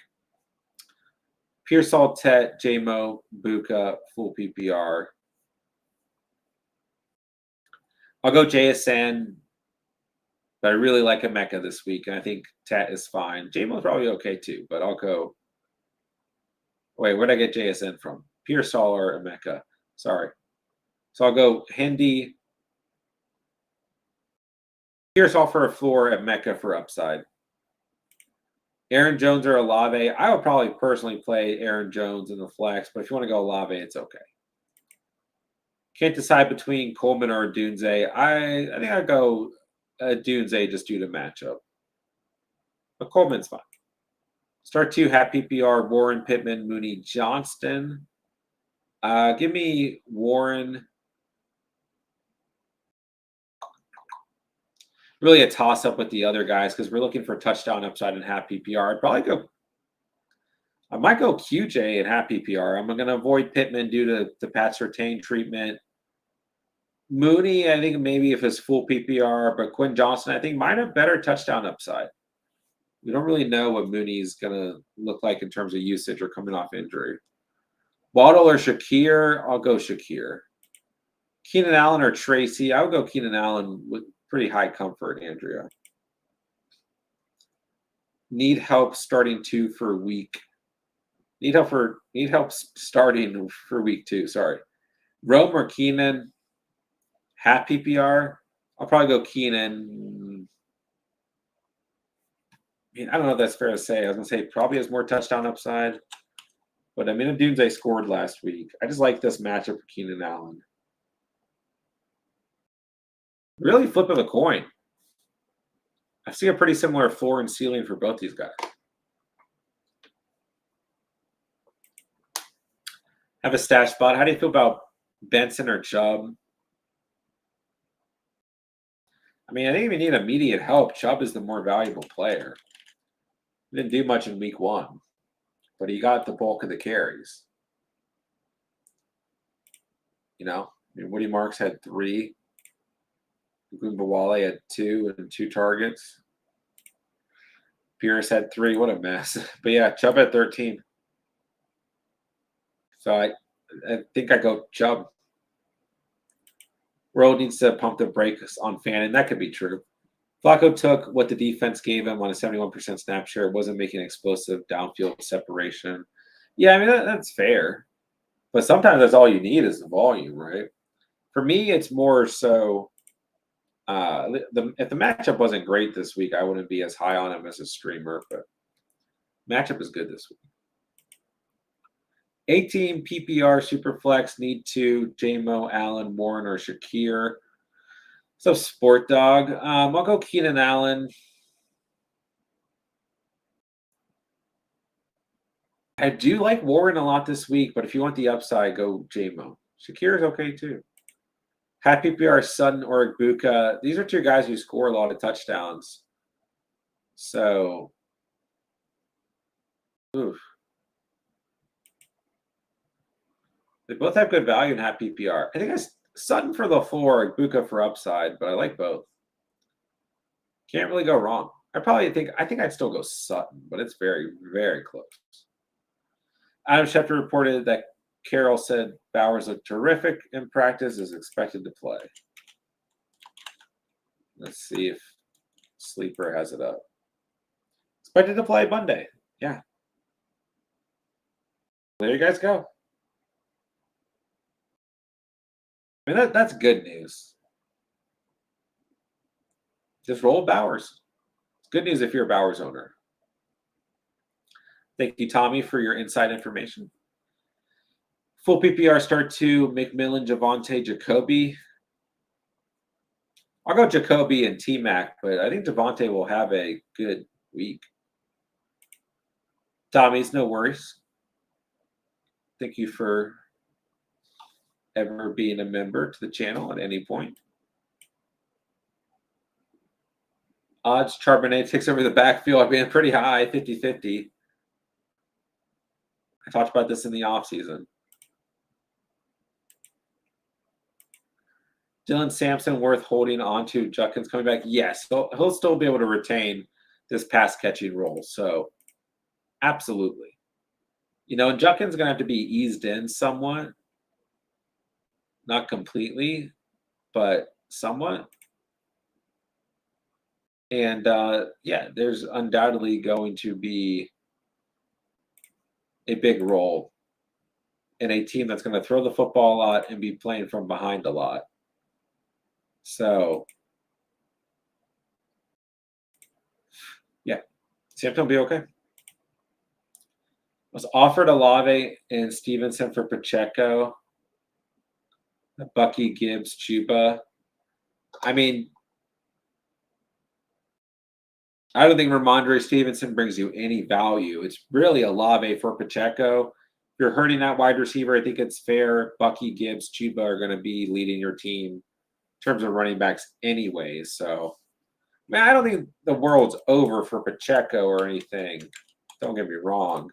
Pearsall, Tet, JMO, Buka, full PPR. I'll go JSN, but I really like Emeka this week, and I think Tet is fine. JMO's probably okay too, but I'll go. Wait, where'd I get JSN from? Pearsall or Emeka? Sorry. So I'll go Hindi, Pearsall for a floor, Emeka for upside. Aaron Jones or Olave. I would probably personally play Aaron Jones in the flex, but if you want to go Olave, it's okay. Can't decide between Coleman or Dunze. I think I'd go Dunze just due to matchup. But Coleman's fine. Start 2, half PPR, Warren, Pittman, Mooney, Johnston. Give me Warren. Really a toss-up with the other guys because we're looking for touchdown upside and half PPR. I might go QJ and half PPR. I'm going to avoid Pittman due to the Pat Surtain treatment. Mooney, I think maybe if it's full PPR, but Quinn Johnson, I think might have better touchdown upside. We don't really know what Mooney's going to look like in terms of usage or coming off injury. Waddle or Shakir, I'll go Shakir. Keenan Allen or Tracy, I would go Keenan Allen with pretty high comfort, Andrea. Need help starting 2 for week. Need help starting for week 2. Sorry. Rome or Keenan, half PPR. I'll probably go Keenan. I mean, I don't know if that's fair to say. I was gonna say probably has more touchdown upside, but I mean, Dunze scored last week. I just like this matchup for Keenan Allen. Really flipping the coin. I see a pretty similar floor and ceiling for both these guys. Have a stash spot. How do you feel about Benson or Chubb? I mean, I think if you need immediate help, Chubb is the more valuable player. He didn't do much in week 1, but he got the bulk of the carries. You know, I mean, Woody Marks had 3. Gumbawale had 2 and 2 targets. Pierce had 3. What a mess. But yeah, Chubb had 13. So I think I go Chubb. World needs to pump the brakes on Fannin. That could be true. Flacco took what the defense gave him on a 71% snap share. It wasn't making explosive downfield separation. Yeah, I mean, that's fair. But sometimes that's all you need is the volume, right? For me, it's more so if the matchup wasn't great this week, I wouldn't be as high on him as a streamer, but matchup is good this week. 18 PPR Superflex, need 2, JMO, Allen, Warren, or Shakir. So Sport Dog. I'll go Keenan Allen. I do like Warren a lot this week, but if you want the upside, go JMO. Shakir is okay too. Half PPR, Sutton or Igbuka. These are 2 guys who score a lot of touchdowns. So, oof. They both have good value in half PPR. I think it's Sutton for the floor, Igbuka for upside, but I like both. Can't really go wrong. I think I'd still go Sutton, but it's very, very close. Adam Schefter reported that Carroll said Bowers looked terrific in practice, is expected to play. Let's see if Sleeper has it up. Expected to play Monday. Yeah. There you guys go. I mean, that's good news. Just roll Bowers. It's good news if you're a Bowers owner. Thank you, Tommy, for your inside information. Full PPR start 2, McMillan, Javonte, Jacoby. I'll go Jacoby and T-Mac, but I think Devontae will have a good week. Tommy's, no worries. Thank you for ever being a member to the channel at any point. Odds, Charbonnet takes over the backfield being pretty high, 50-50. I talked about this in the offseason. Dylan Sampson worth holding on to. Judkins coming back. Yes, he'll still be able to retain this pass catching role. So, absolutely. You know, and Judkins going to have to be eased in somewhat. Not completely, but somewhat. And yeah, there's undoubtedly going to be a big role in a team that's going to throw the football a lot and be playing from behind a lot. So, yeah, Sampson will be okay. Was offered Olave and Stevenson for Pacheco. Bucky, Gibbs, Chuba. I mean, I don't think Ramondre Stevenson brings you any value. It's really Olave for Pacheco. If you're hurting that wide receiver, I think it's fair. Bucky, Gibbs, Chuba are going to be leading your team in terms of running backs anyway. So, man, I don't think the world's over for Pacheco or anything. Don't get me wrong.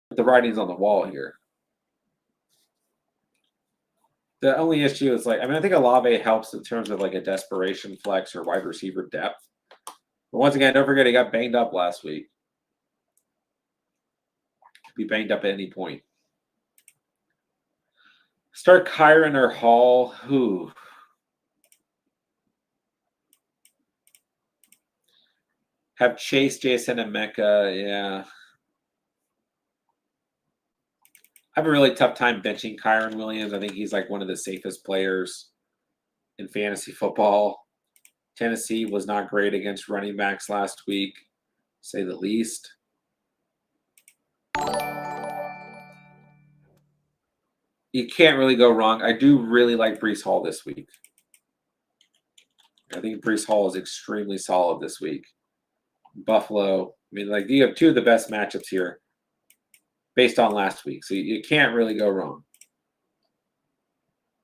But the writing's on the wall here. The only issue is I think Olave helps in terms of like a desperation flex or wide receiver depth. But once again, don't forget he got banged up last week. Could be banged up at any point. Start Kyron or Hall. Who? Have Chase, Jason, and Mecca. Yeah. I have a really tough time benching Kyron Williams. I think he's like one of the safest players in fantasy football. Tennessee was not great against running backs last week, to say the least. You can't really go wrong. I do really like Breece Hall this week. I think Breece Hall is extremely solid this week. Buffalo, I mean, like you have two of the best matchups here based on last week. So you can't really go wrong.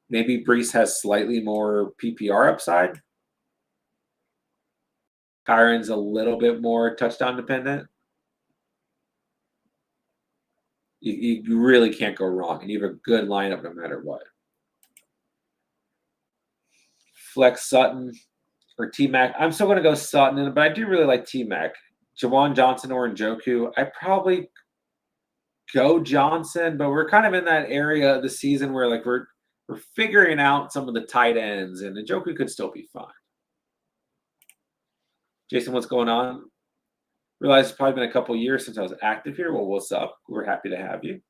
Maybe Breece has slightly more PPR upside. Kyron's a little bit more touchdown dependent. You really can't go wrong. And you have a good lineup no matter what. Flex Sutton or T-Mac. I'm still going to go Sutton, but I do really like T-Mac. Jawan Johnson or Njoku. I probably go Johnson, but we're kind of in that area of the season where like we're figuring out some of the tight ends, and Njoku could still be fine. Jason, what's going on? Realize it's probably been a couple years since I was active here. Well, what's up? We're happy to have you.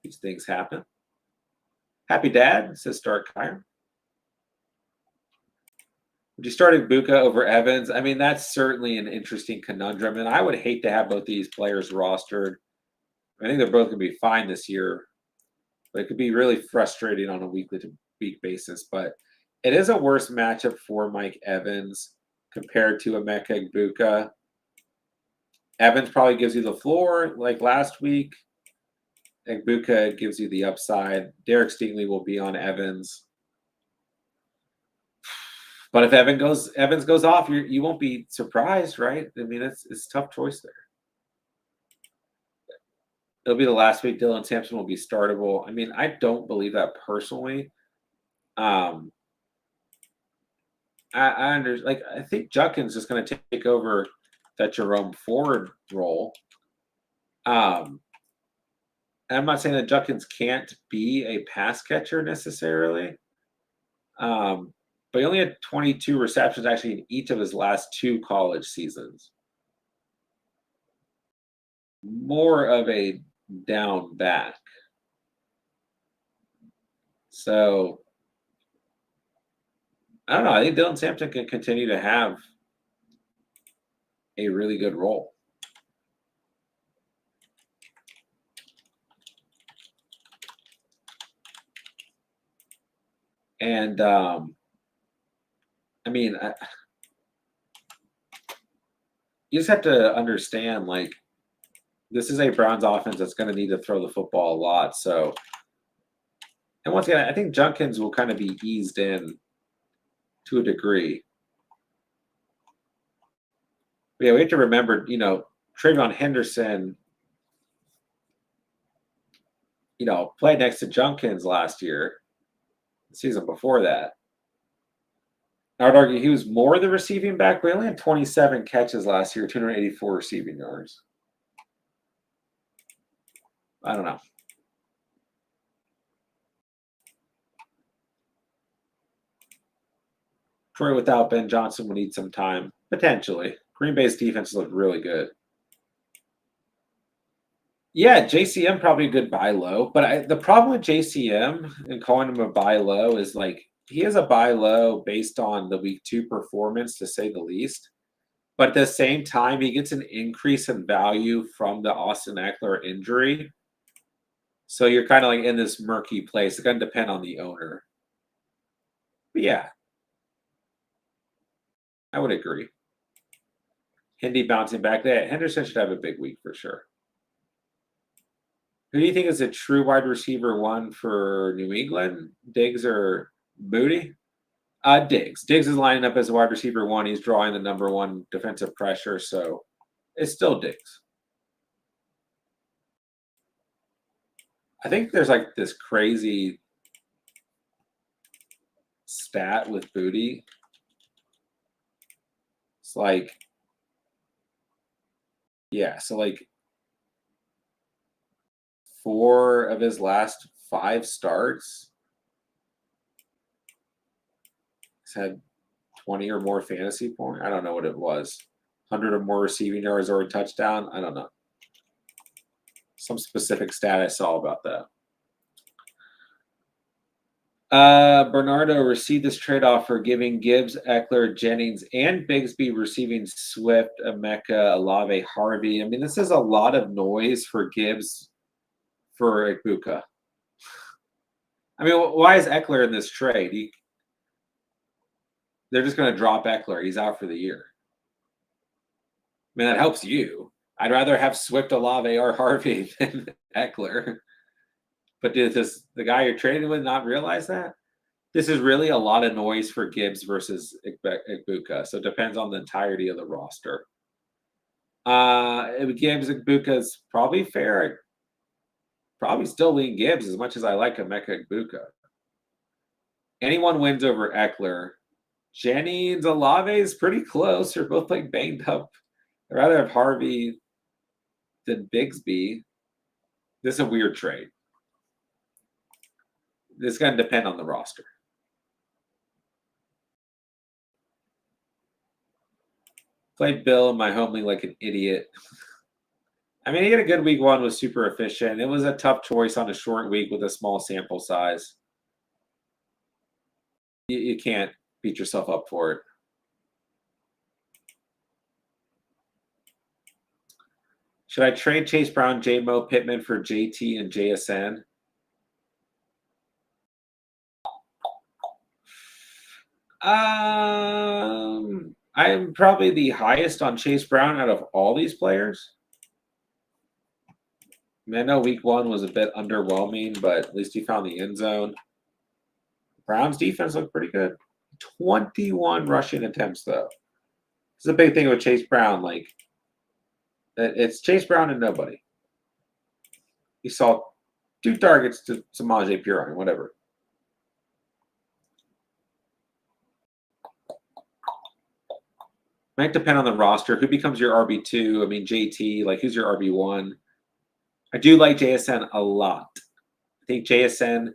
These things happen. Happy Dad says start Kyron. Would you start Ibuka over Evans? I mean, that's certainly an interesting conundrum, and I would hate to have both these players rostered. I think they're both going to be fine this year, but it could be really frustrating on a week-to-week basis. But it is a worse matchup for Mike Evans compared to Emeka Ibuka. Evans probably gives you the floor like last week. Ibuka gives you the upside. Derek Stingley will be on Evans. But if Evans goes off, you won't be surprised, right? I mean, it's a tough choice there. It'll be the last week. Dylan Sampson will be startable. I mean, I don't believe that personally. I think Judkins is going to take over that Jerome Ford role. And I'm not saying that Judkins can't be a pass catcher necessarily. But he only had 22 receptions actually in each of his last two college seasons. More of a down back. So, I don't know. I think Dylan Sampson can continue to have a really good role. And I mean, you just have to understand, like, this is a Browns offense that's going to need to throw the football a lot. So, and once again, I think Junkins will kind of be eased in to a degree. But yeah, we have to remember, Trayvon Henderson, played next to Junkins last year, the season before that. I would argue he was more the receiving back. We only had 27 catches last year, 284 receiving yards. I don't know. Troy without Ben Johnson would need some time, potentially. Green Bay's defense looked really good. Yeah, JCM probably a good buy low, but the problem with JCM and calling him a buy low is like he is a buy low based on the week 2 performance, to say the least. But at the same time, he gets an increase in value from the Austin Eckler injury. So you're kind of like in this murky place. It's going to depend on the owner. But yeah, I would agree. Hindi bouncing back. Yeah, Henderson should have a big week for sure. Who do you think is a true wide receiver one for New England? Diggs or Booty? Diggs. Diggs is lining up as a wide receiver one. He's drawing the number one defensive pressure, so it's still Diggs. I think there's like this crazy stat with Booty. It's like, yeah, so like 4 of his last 5 starts, he's had 20 or more fantasy points. I don't know what it was. 100 or more receiving yards or a touchdown. I don't know. Some specific stat I saw about that. Bernardo received this trade offer, giving Gibbs, Eckler, Jennings, and Bigsby receiving Swift, Emeka, Olave, Harvey. I mean, this is a lot of noise for Gibbs for Ibuka. I mean, why is Eckler in this trade? They're just going to drop Eckler. He's out for the year. I mean, that helps you. I'd rather have Swift, Olave, or Harvey than Eckler. But does the guy you're trading with not realize that? This is really a lot of noise for Gibbs versus Ibuka. So it depends on the entirety of the roster. Gibbs, Ibuka is probably fair. I'd probably still lean Gibbs as much as I like Emeka Ibuka. Anyone wins over Eckler. Jennings, Olave is pretty close. They're both like banged up. I'd rather have Harvey than Bigsby. This is a weird trade. This is going to depend on the roster. Played Bill in my home league like an idiot. I mean, he had a good week 1, was super efficient. It was a tough choice on a short week with a small sample size. You can't beat yourself up for it. Should I trade Chase Brown, J-Mo, Pittman for JT and JSN? I'm probably the highest on Chase Brown out of all these players. I mean, I know week 1 was a bit underwhelming, but at least he found the end zone. Brown's defense looked pretty good. 21 rushing attempts, though. This is a big thing with Chase Brown. Like, it's Chase Brown and nobody. He saw 2 targets to Samaje Perine, whatever. Might depend on the roster. Who becomes your RB2? I mean, JT, like, who's your RB1? I do like JSN a lot. I think JSN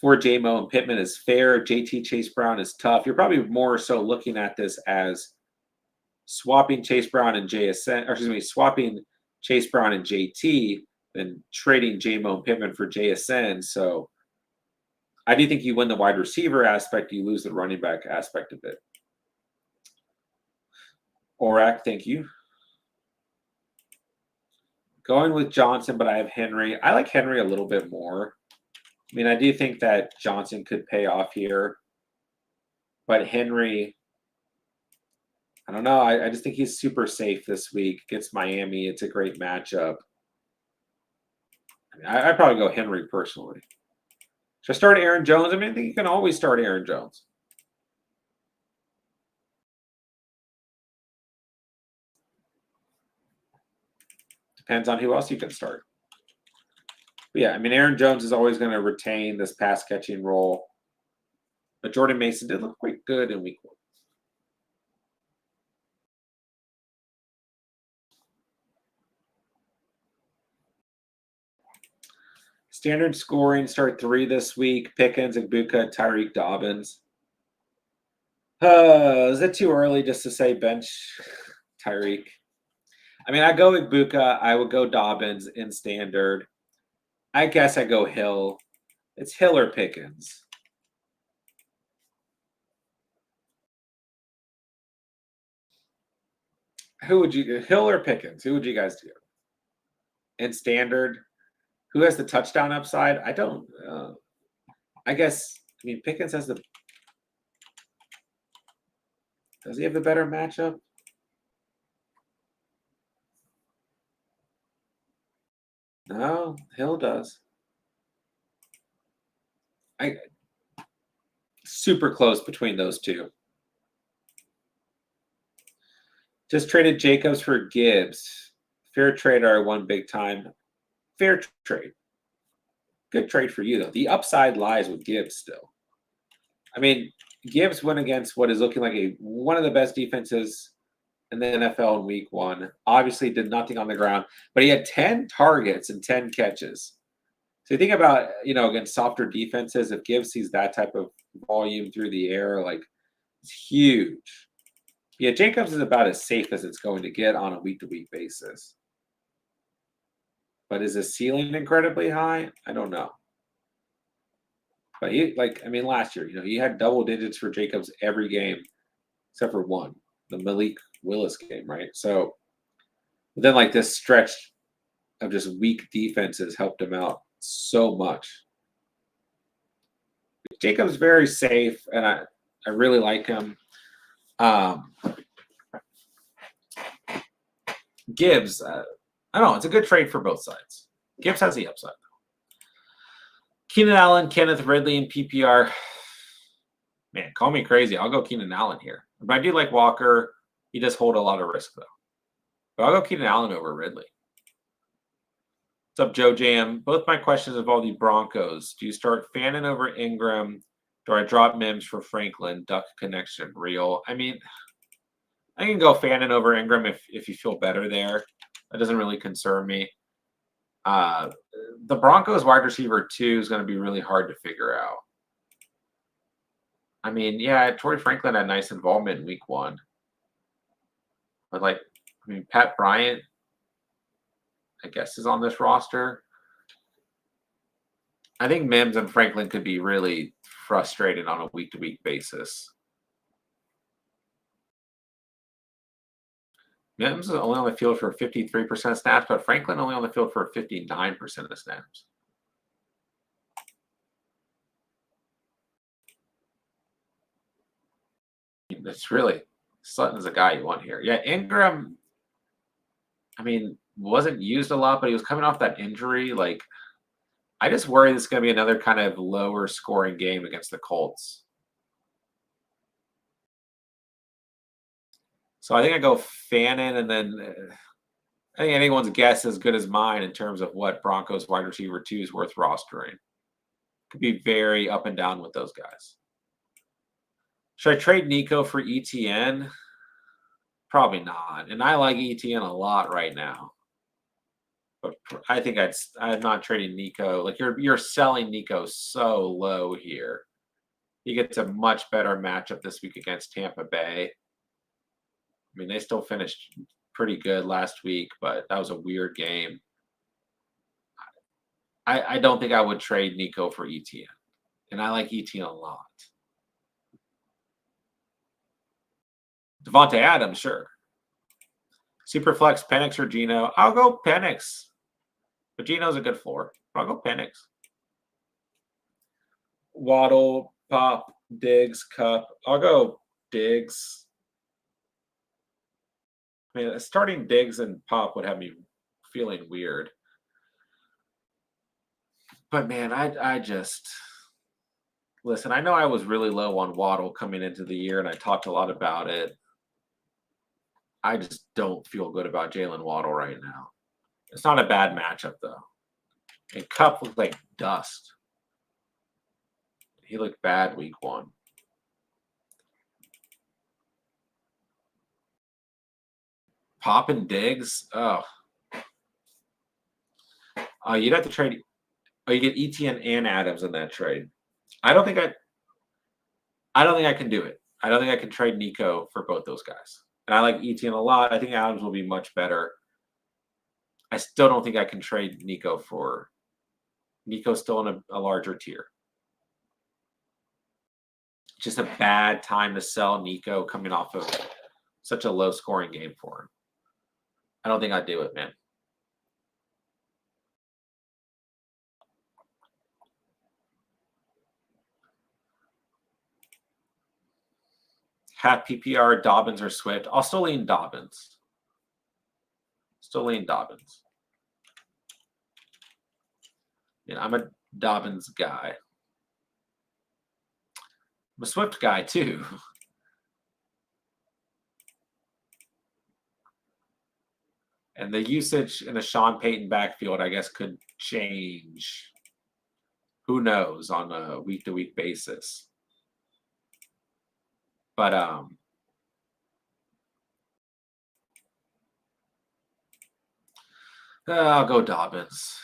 for JMO and Pittman is fair. JT Chase Brown is tough. You're probably more so looking at this as swapping Chase Brown and JSN, or excuse me, swapping Chase Brown and JT than trading JMO and Pittman for JSN. So I do think you win the wide receiver aspect, you lose the running back aspect of it. Orak, thank you. Going with Johnson, but I have Henry. I like Henry a little bit more. I mean, I do think that Johnson could pay off here, but Henry, I don't know. I just think he's super safe this week against Miami. It's a great matchup. I mean, I'd probably go Henry personally. Should I start Aaron Jones? I mean, I think you can always start Aaron Jones. Depends on who else you can start. But yeah, I mean, Aaron Jones is always going to retain this pass catching role. But Jordan Mason did look quite good in week 1. Standard scoring, start 3 this week. Pickens, Igbuka, Tyreek, Dobbins. Is it too early just to say bench Tyreek? I mean, I go Igbuka. I would go Dobbins in standard. I guess I go Hill. It's Hill or Pickens. Who would you, Hill or Pickens? Who would you guys do? In standard, who has the touchdown upside? I don't. I guess. I mean, Pickens has the. Does he have the better matchup? No, Hill does. Super close between those two. Just traded Jacobs for Gibbs. Fair trade or I won big time. Fair trade. Good trade for you, though. The upside lies with Gibbs still. I mean, Gibbs went against what is looking like one of the best defenses in the NFL in week 1. Obviously did nothing on the ground, but he had 10 targets and 10 catches. So you think about, against softer defenses, if Gibbs sees that type of volume through the air, like it's huge. Yeah, Jacobs is about as safe as it's going to get on a week-to-week basis. But is his ceiling incredibly high? I don't know. But last year, he had double digits for Jacobs every game except for one, the Malik Willis game, right? So then this stretch of just weak defenses helped him out so much. Jacobs very safe, and I really like him. Gibbs, I don't know. It's a good trade for both sides. Gibbs has the upside. Keenan Allen, Kenneth Ridley, and PPR. Man, call me crazy. I'll go Keenan Allen here. But I do like Walker. He does hold a lot of risk, though. But I'll go Keenan Allen over Ridley. What's up, Joe Jam? Both my questions involve the Broncos. Do you start Fannin over Ingram? Do I drop Mims for Franklin? Duck connection real? I mean, I can go Fannin over Ingram if you feel better there. That doesn't really concern me. The Broncos wide receiver 2 is going to be really hard to figure out. I mean, yeah, Torrey Franklin had nice involvement in week 1. But, Pat Bryant, I guess, is on this roster. I think Mims and Franklin could be really frustrated on a week-to-week basis. Mims is only on the field for 53% of snaps, but Franklin only on the field for 59% of the snaps. It's really Sutton's a guy you want here. Yeah, Ingram, I mean, wasn't used a lot, but he was coming off that injury. I just worry this is going to be another kind of lower scoring game against the Colts. So I think I go Fannin, and then I think anyone's guess is as good as mine in terms of what Broncos wide receiver 2 is worth rostering. Could be very up and down with those guys. Should I trade Nico for ETN? Probably not. And I like ETN a lot right now. But I think I'm not trading Nico. You're selling Nico so low here. He gets a much better matchup this week against Tampa Bay. I mean, they still finished pretty good last week, but that was a weird game. I don't think I would trade Nico for ETN. And I like ETN a lot. Devontae Adams, sure. Superflex, Penix, or Geno. I'll go Penix. But Geno's a good floor. I'll go Penix. Waddle, Pop, Diggs, Cup. I'll go Diggs. I mean, starting Diggs and Pop would have me feeling weird. But man, I just listen. I know I was really low on Waddle coming into the year, and I talked a lot about it. I just don't feel good about Jalen Waddle right now. It's not a bad matchup though. And Cup looked like dust. He looked bad week 1. Pop and Diggs. Oh, you'd have to trade. Oh, you get ETN and Adams in that trade. I don't think I can do it. I don't think I can trade Nico for both those guys. And I like ETN a lot. I think Adams will be much better. I still don't think I can trade Nico for. Nico's still in a larger tier. Just a bad time to sell Nico coming off of such a low scoring game for him. I don't think I'd do it, man. Half PPR, Dobbins or Swift. I'll still lean Dobbins. Yeah, I'm a Dobbins guy. I'm a Swift guy too. And the usage in a Sean Payton backfield, I guess, could change. Who knows on a week-to-week basis. But I'll go Dobbins.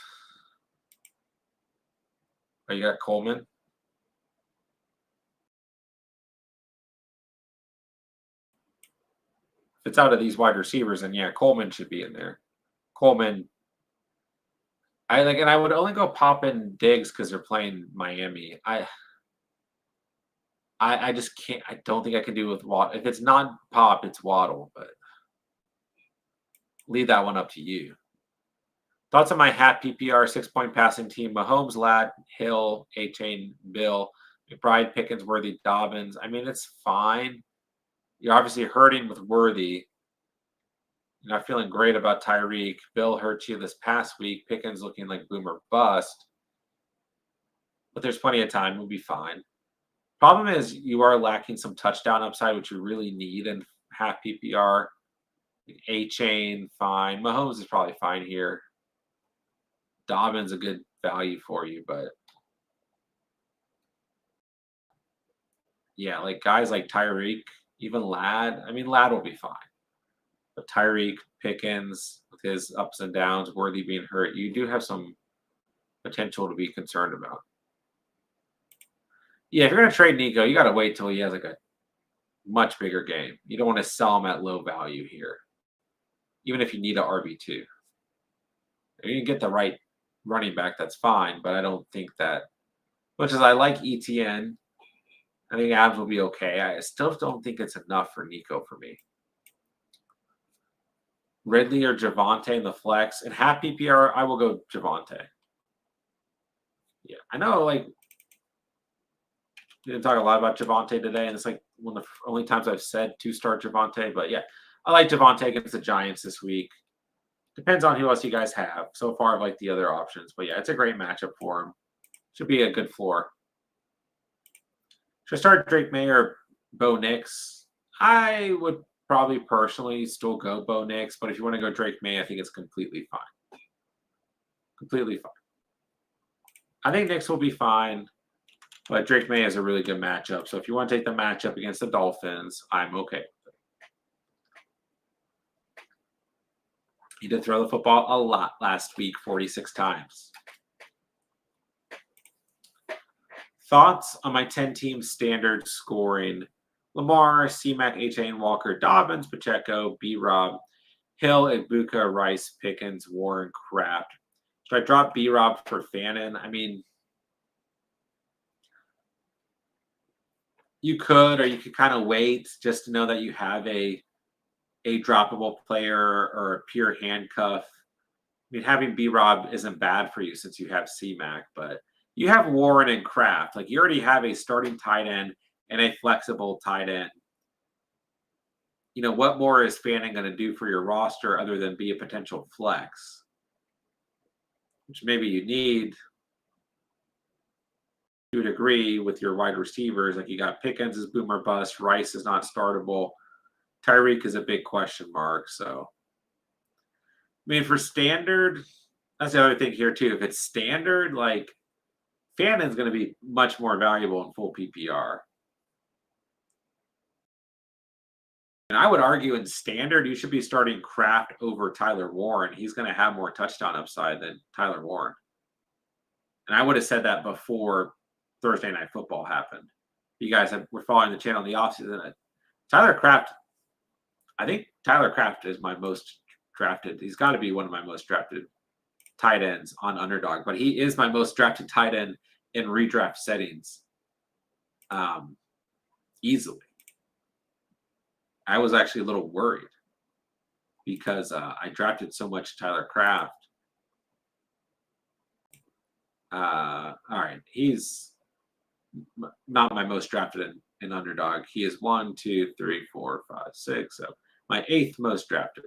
Oh, you got Coleman? If it's out of these wide receivers, then yeah, Coleman should be in there. Coleman. And I would only go Pop and Diggs because they're playing Miami. I just can't. I don't think I can do with Waddle. If it's not Pop, it's Waddle. But leave that one up to you. Thoughts on my hat PPR 6-point passing team: Mahomes, Ladd, Hill, A-Chain, Bill, McBride, Pickens, Worthy, Dobbins. I mean, it's fine. You're obviously hurting with Worthy. You're not feeling great about Tyreek. Bill hurt you this past week. Pickens looking like boomer bust. But there's plenty of time. We'll be fine. Problem is you are lacking some touchdown upside, which you really need in half PPR. A-Chain, fine. Mahomes is probably fine here. Dobbins a good value for you, but yeah, like guys like Tyreek, even Ladd. I mean, Ladd will be fine. But Tyreek, Pickens, with his ups and downs, Worthy being hurt, you do have some potential to be concerned about. Yeah, if you're going to trade Nico, you got to wait till he has like a much bigger game. You don't want to sell him at low value here, even if you need an RB2. If you can get the right running back, that's fine, but I don't think that, much as I like ETN, I think Adams will be okay. I still don't think it's enough for Nico for me. Ridley or Javonte in the flex. In half PPR, I will go Javonte. Yeah, I know, like, we didn't talk a lot about Javonte today, and it's like one of the only times I've said two-start Javonte, but yeah, I like Javonte against the Giants this week. Depends on who else you guys have. So far, I like the other options, but yeah, it's a great matchup for him. Should be a good floor. Should I start Drake May or Bo Nix? I would probably personally still go Bo Nix, but if you want to go Drake May, I think it's completely fine. Completely fine. I think Nix will be fine, but Drake May is a really good matchup. So if you want to take the matchup against the Dolphins, I'm okay with it. He did throw the football a lot last week, 46 times. Thoughts on my 10-team standard scoring: Lamar, C-Mac, A-Chain, Walker, Dobbins, Pacheco, B-Rob, Hill, Ibuka, Rice, Pickens, Warren, Kraft. Should I drop B-Rob for Fannin? I mean, you could, or you could kind of wait just to know that you have a droppable player or a pure handcuff. I mean, having B-Rob isn't bad for you since you have C-Mac, but you have Warren and Kraft. Like, you already have a starting tight end and a flexible tight end. You know, what more is Fanning going to do for your roster other than be a potential flex? Which maybe you need to a degree with your wide receivers. Like, you got Pickens is boomer bust, Rice is not startable, Tyreek is a big question mark. So, I mean, for standard, that's the other thing here too. If it's standard, like, Fannon's going to be much more valuable in full PPR. And I would argue in standard, you should be starting Kraft over Tyler Warren. He's going to have more touchdown upside than Tyler Warren. And I would have said that before Thursday Night Football happened. You guys were following the channel in the offseason. Tyler Kraft, I think Tyler Kraft is my most drafted. He's got to be one of my most drafted tight ends on Underdog, but he is my most drafted tight end in redraft settings, easily. I was actually a little worried because I drafted so much Tyler Kraft. All right, he's not my most drafted in Underdog. He is 1, 2, 3, 4, 5, 6. So my 8th most drafted,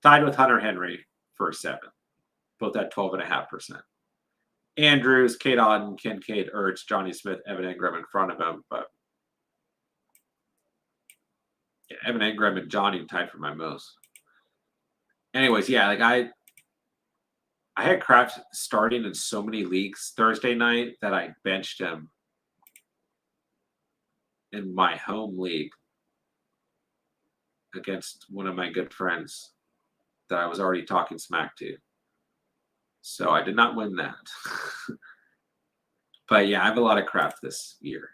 tied with Hunter Henry for 7th, both at 12.5%. Andrews, Kate Auden, Kincaid, Ertz, Johnny Smith, Evan Engram in front of him, but yeah, Evan Engram and Johnny tied for my most. Anyways, yeah, like I had Kraft starting in so many leagues Thursday night that I benched him in my home league against one of my good friends that I was already talking smack to. So I did not win that. But yeah, I have a lot of Kraft this year.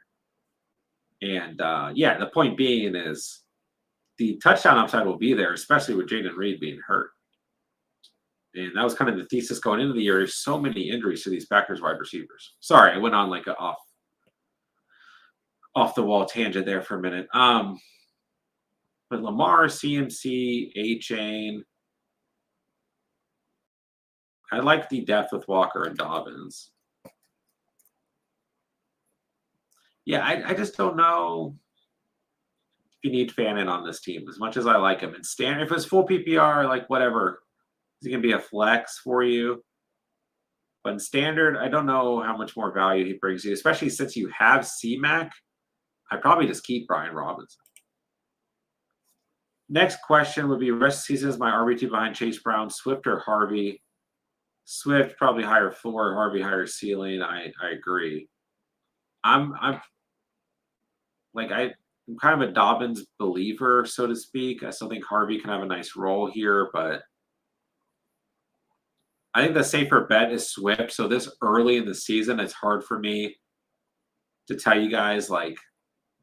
And yeah, the point being is the touchdown upside will be there, especially with Jaden Reed being hurt. And that was kind of the thesis going into the year. There's so many injuries to these Packers wide receivers. Sorry, I went on like a off the wall tangent there for a minute. But Lamar, CMC, A-Chain. I like the depth with Walker and Dobbins. Yeah, I just don't know if you need Fannin on this team as much as I like him. And Stan, if it's full PPR, like whatever, he can be a flex for you. But in standard, I don't know how much more value he brings you, especially since you have C-Mac. I'd probably just keep Brian Robinson. Next question would be, rest of the season is my RB2 behind Chase Brown, Swift or Harvey? Swift probably higher floor, Harvey higher ceiling. I agree. I'm kind of a Dobbins believer, so to speak. I still think Harvey can have a nice role here, but I think the safer bet is Swift. So this early in the season, it's hard for me to tell you guys like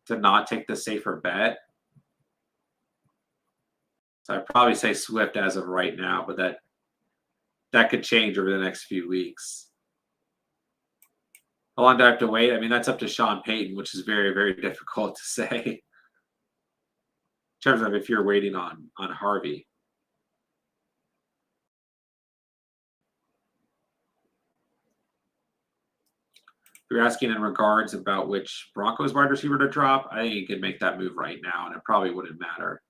to not take the safer bet. So I'd probably say Swift as of right now, but that could change over the next few weeks. How long do I have to wait? I mean, that's up to Sean Payton, which is very, very difficult to say in terms of if you're waiting on Harvey. If you're asking in regards about which Broncos wide receiver to drop, I think you could make that move right now, and it probably wouldn't matter.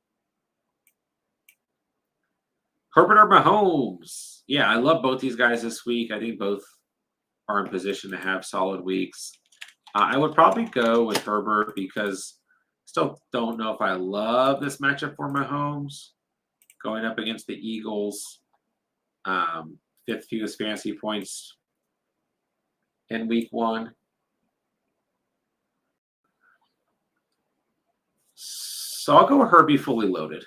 Herbert or Mahomes? Yeah, I love both these guys this week. I think both are in position to have solid weeks. I would probably go with Herbert because I still don't know if I love this matchup for Mahomes going up against the Eagles. 5th fewest fantasy points in week 1. So I'll go with Herbie fully loaded.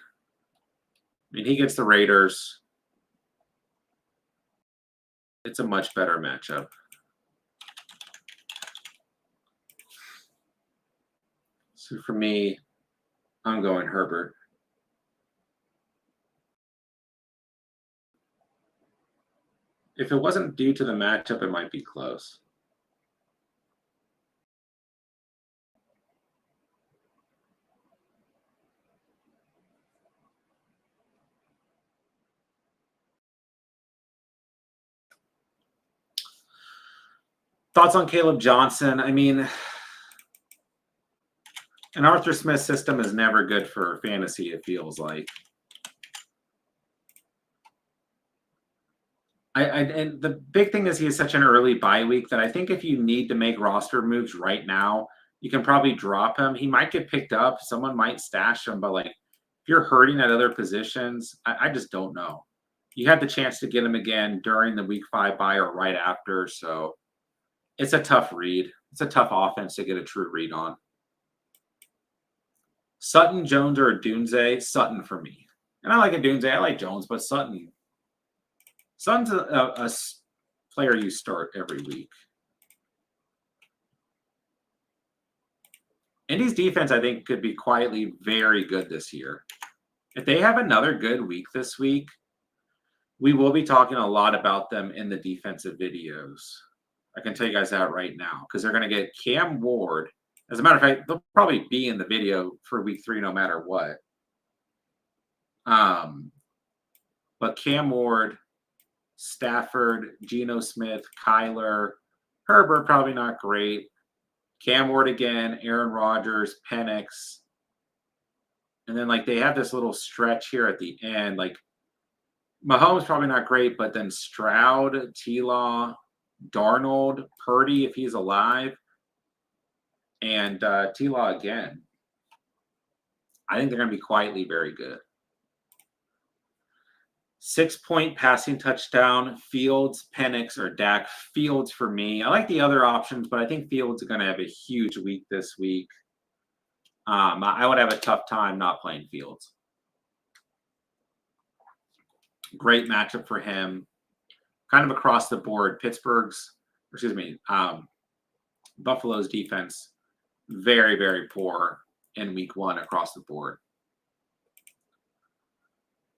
I mean, he gets the Raiders. It's a much better matchup. So for me, I'm going Herbert. If it wasn't due to the matchup, it might be close. Thoughts on Caleb Johnson? I mean, an Arthur Smith system is never good for fantasy, it feels like. And the big thing is he has such an early bye week that I think if you need to make roster moves right now, you can probably drop him. He might get picked up. Someone might stash him, but like if you're hurting at other positions, I just don't know. You had the chance to get him again during the week 5 bye or right after, so it's a tough read. It's a tough offense to get a true read on. Sutton, Jones, or Dunze? Sutton for me. And I like a Dunze. I like Jones, but Sutton's a player you start every week. Indy's defense, I think, could be quietly very good this year. If they have another good week this week, we will be talking a lot about them in the defensive videos. I can tell you guys that right now because they're going to get Cam Ward. As a matter of fact, they'll probably be in the video for week 3 no matter what. But Cam Ward, Stafford, Geno Smith, Kyler, Herbert, probably not great. Cam Ward again, Aaron Rodgers, Penix. And then, like, they have this little stretch here at the end. Like, Mahomes probably not great, but then Stroud, T-Law, Darnold, Purdy if he's alive, and T-Law again. I think they're going to be quietly very good. 6-point passing touchdown, Fields, Penix, or Dak. Fields for me. I like the other options, but I think Fields is going to have a huge week this week. I would have a tough time not playing Fields. Great matchup for him. Kind of across the board. Buffalo's defense, very, very poor in week 1 across the board.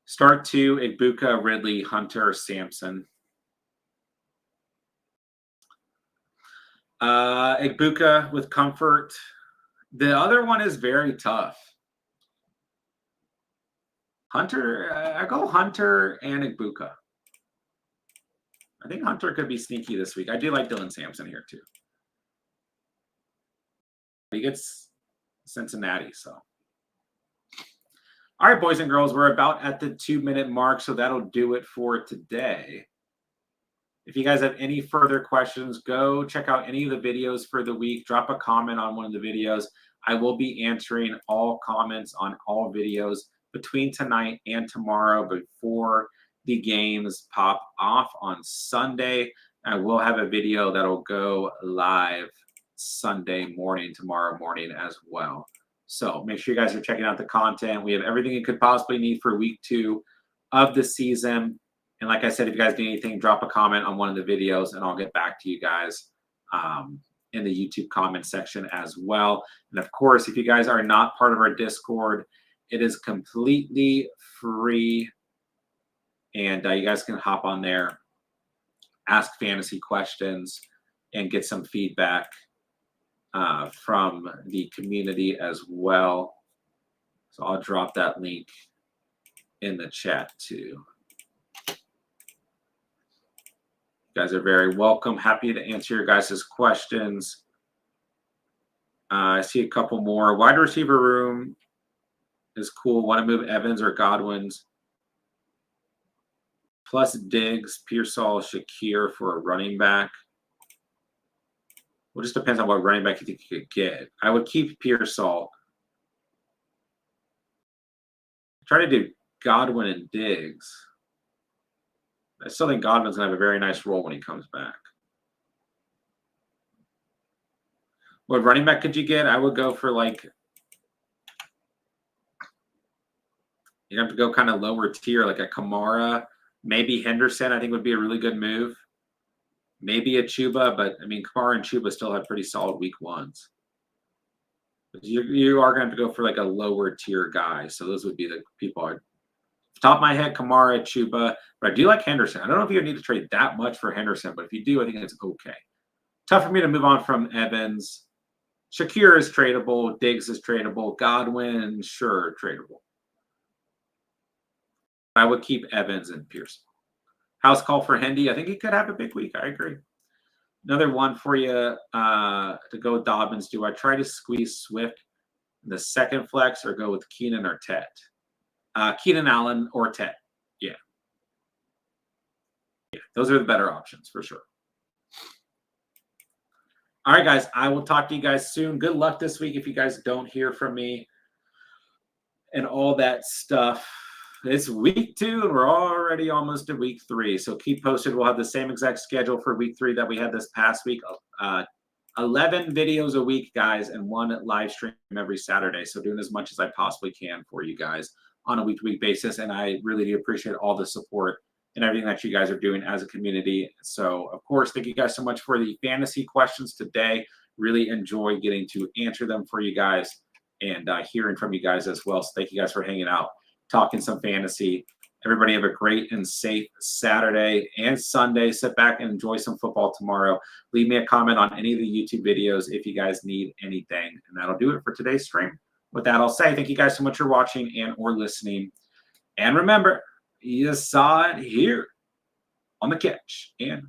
Start 2, Igbuka, Ridley, Hunter, Sampson. Igbuka with comfort. The other one is very tough. Hunter, I go Hunter and Igbuka. I think Hunter could be sneaky this week. I do like Dylan Sampson here too. He gets Cincinnati, so. All right, boys and girls, we're about at the 2-minute mark, so that'll do it for today. If you guys have any further questions, go check out any of the videos for the week. Drop a comment on one of the videos. I will be answering all comments on all videos between tonight and tomorrow before the games pop off on Sunday. I will have a video that'll go live Sunday morning, tomorrow morning as well. So make sure you guys are checking out the content. We have everything you could possibly need for week 2 of the season. And like I said, if you guys need anything, drop a comment on one of the videos and I'll get back to you guys in the YouTube comment section as well. And of course, if you guys are not part of our Discord, it is completely free. And you guys can hop on there, ask fantasy questions, and get some feedback from the community as well. So I'll drop that link in the chat too. You guys are very welcome. Happy to answer your guys' questions. I see a couple more. Wide receiver room is cool. Want to move Evans or Godwin's? Plus Diggs, Pearsall, Shakir for a running back. Well, it just depends on what running back you think you could get. I would keep Pearsall. Try to do Godwin and Diggs. I still think Godwin's going to have a very nice role when he comes back. What running back could you get? I would go for like, you have to go kind of lower tier, like a Kamara, maybe Henderson, I think would be a really good move. Maybe a Chuba, but I mean, Kamara and Chuba still had pretty solid week 1s. But you are going to have to go for like a lower tier guy. So those would be the people. Top of my head, Kamara, Chuba, but I do like Henderson. I don't know if you need to trade that much for Henderson, but if you do, I think it's okay. Tough for me to move on from Evans. Shakir is tradable. Diggs is tradable. Godwin, sure, tradable. I would keep Evans and Pierce. House call for Hendy. I think he could have a big week. I agree. Another one for you to go with Dobbins. Do I try to squeeze Swift in the second flex or go with Keenan or Tet? Keenan Allen or Tet. Yeah. Those are the better options for sure. All right, guys. I will talk to you guys soon. Good luck this week if you guys don't hear from me and all that stuff. It's week 2, and we're already almost at week 3. So keep posted. We'll have the same exact schedule for week 3 that we had this past week. 11 videos a week, guys, and 1 live stream every Saturday. So doing as much as I possibly can for you guys on a week-to-week basis. And I really do appreciate all the support and everything that you guys are doing as a community. So, of course, thank you guys so much for the fantasy questions today. Really enjoy getting to answer them for you guys and hearing from you guys as well. So thank you guys for hanging out, talking some fantasy. Everybody have a great and safe Saturday and Sunday. Sit back and enjoy some football tomorrow. Leave me a comment on any of the YouTube videos if you guys need anything. And that'll do it for today's stream. With that, I'll say thank you guys so much for watching and or listening. And remember, you saw it here on The Catch. And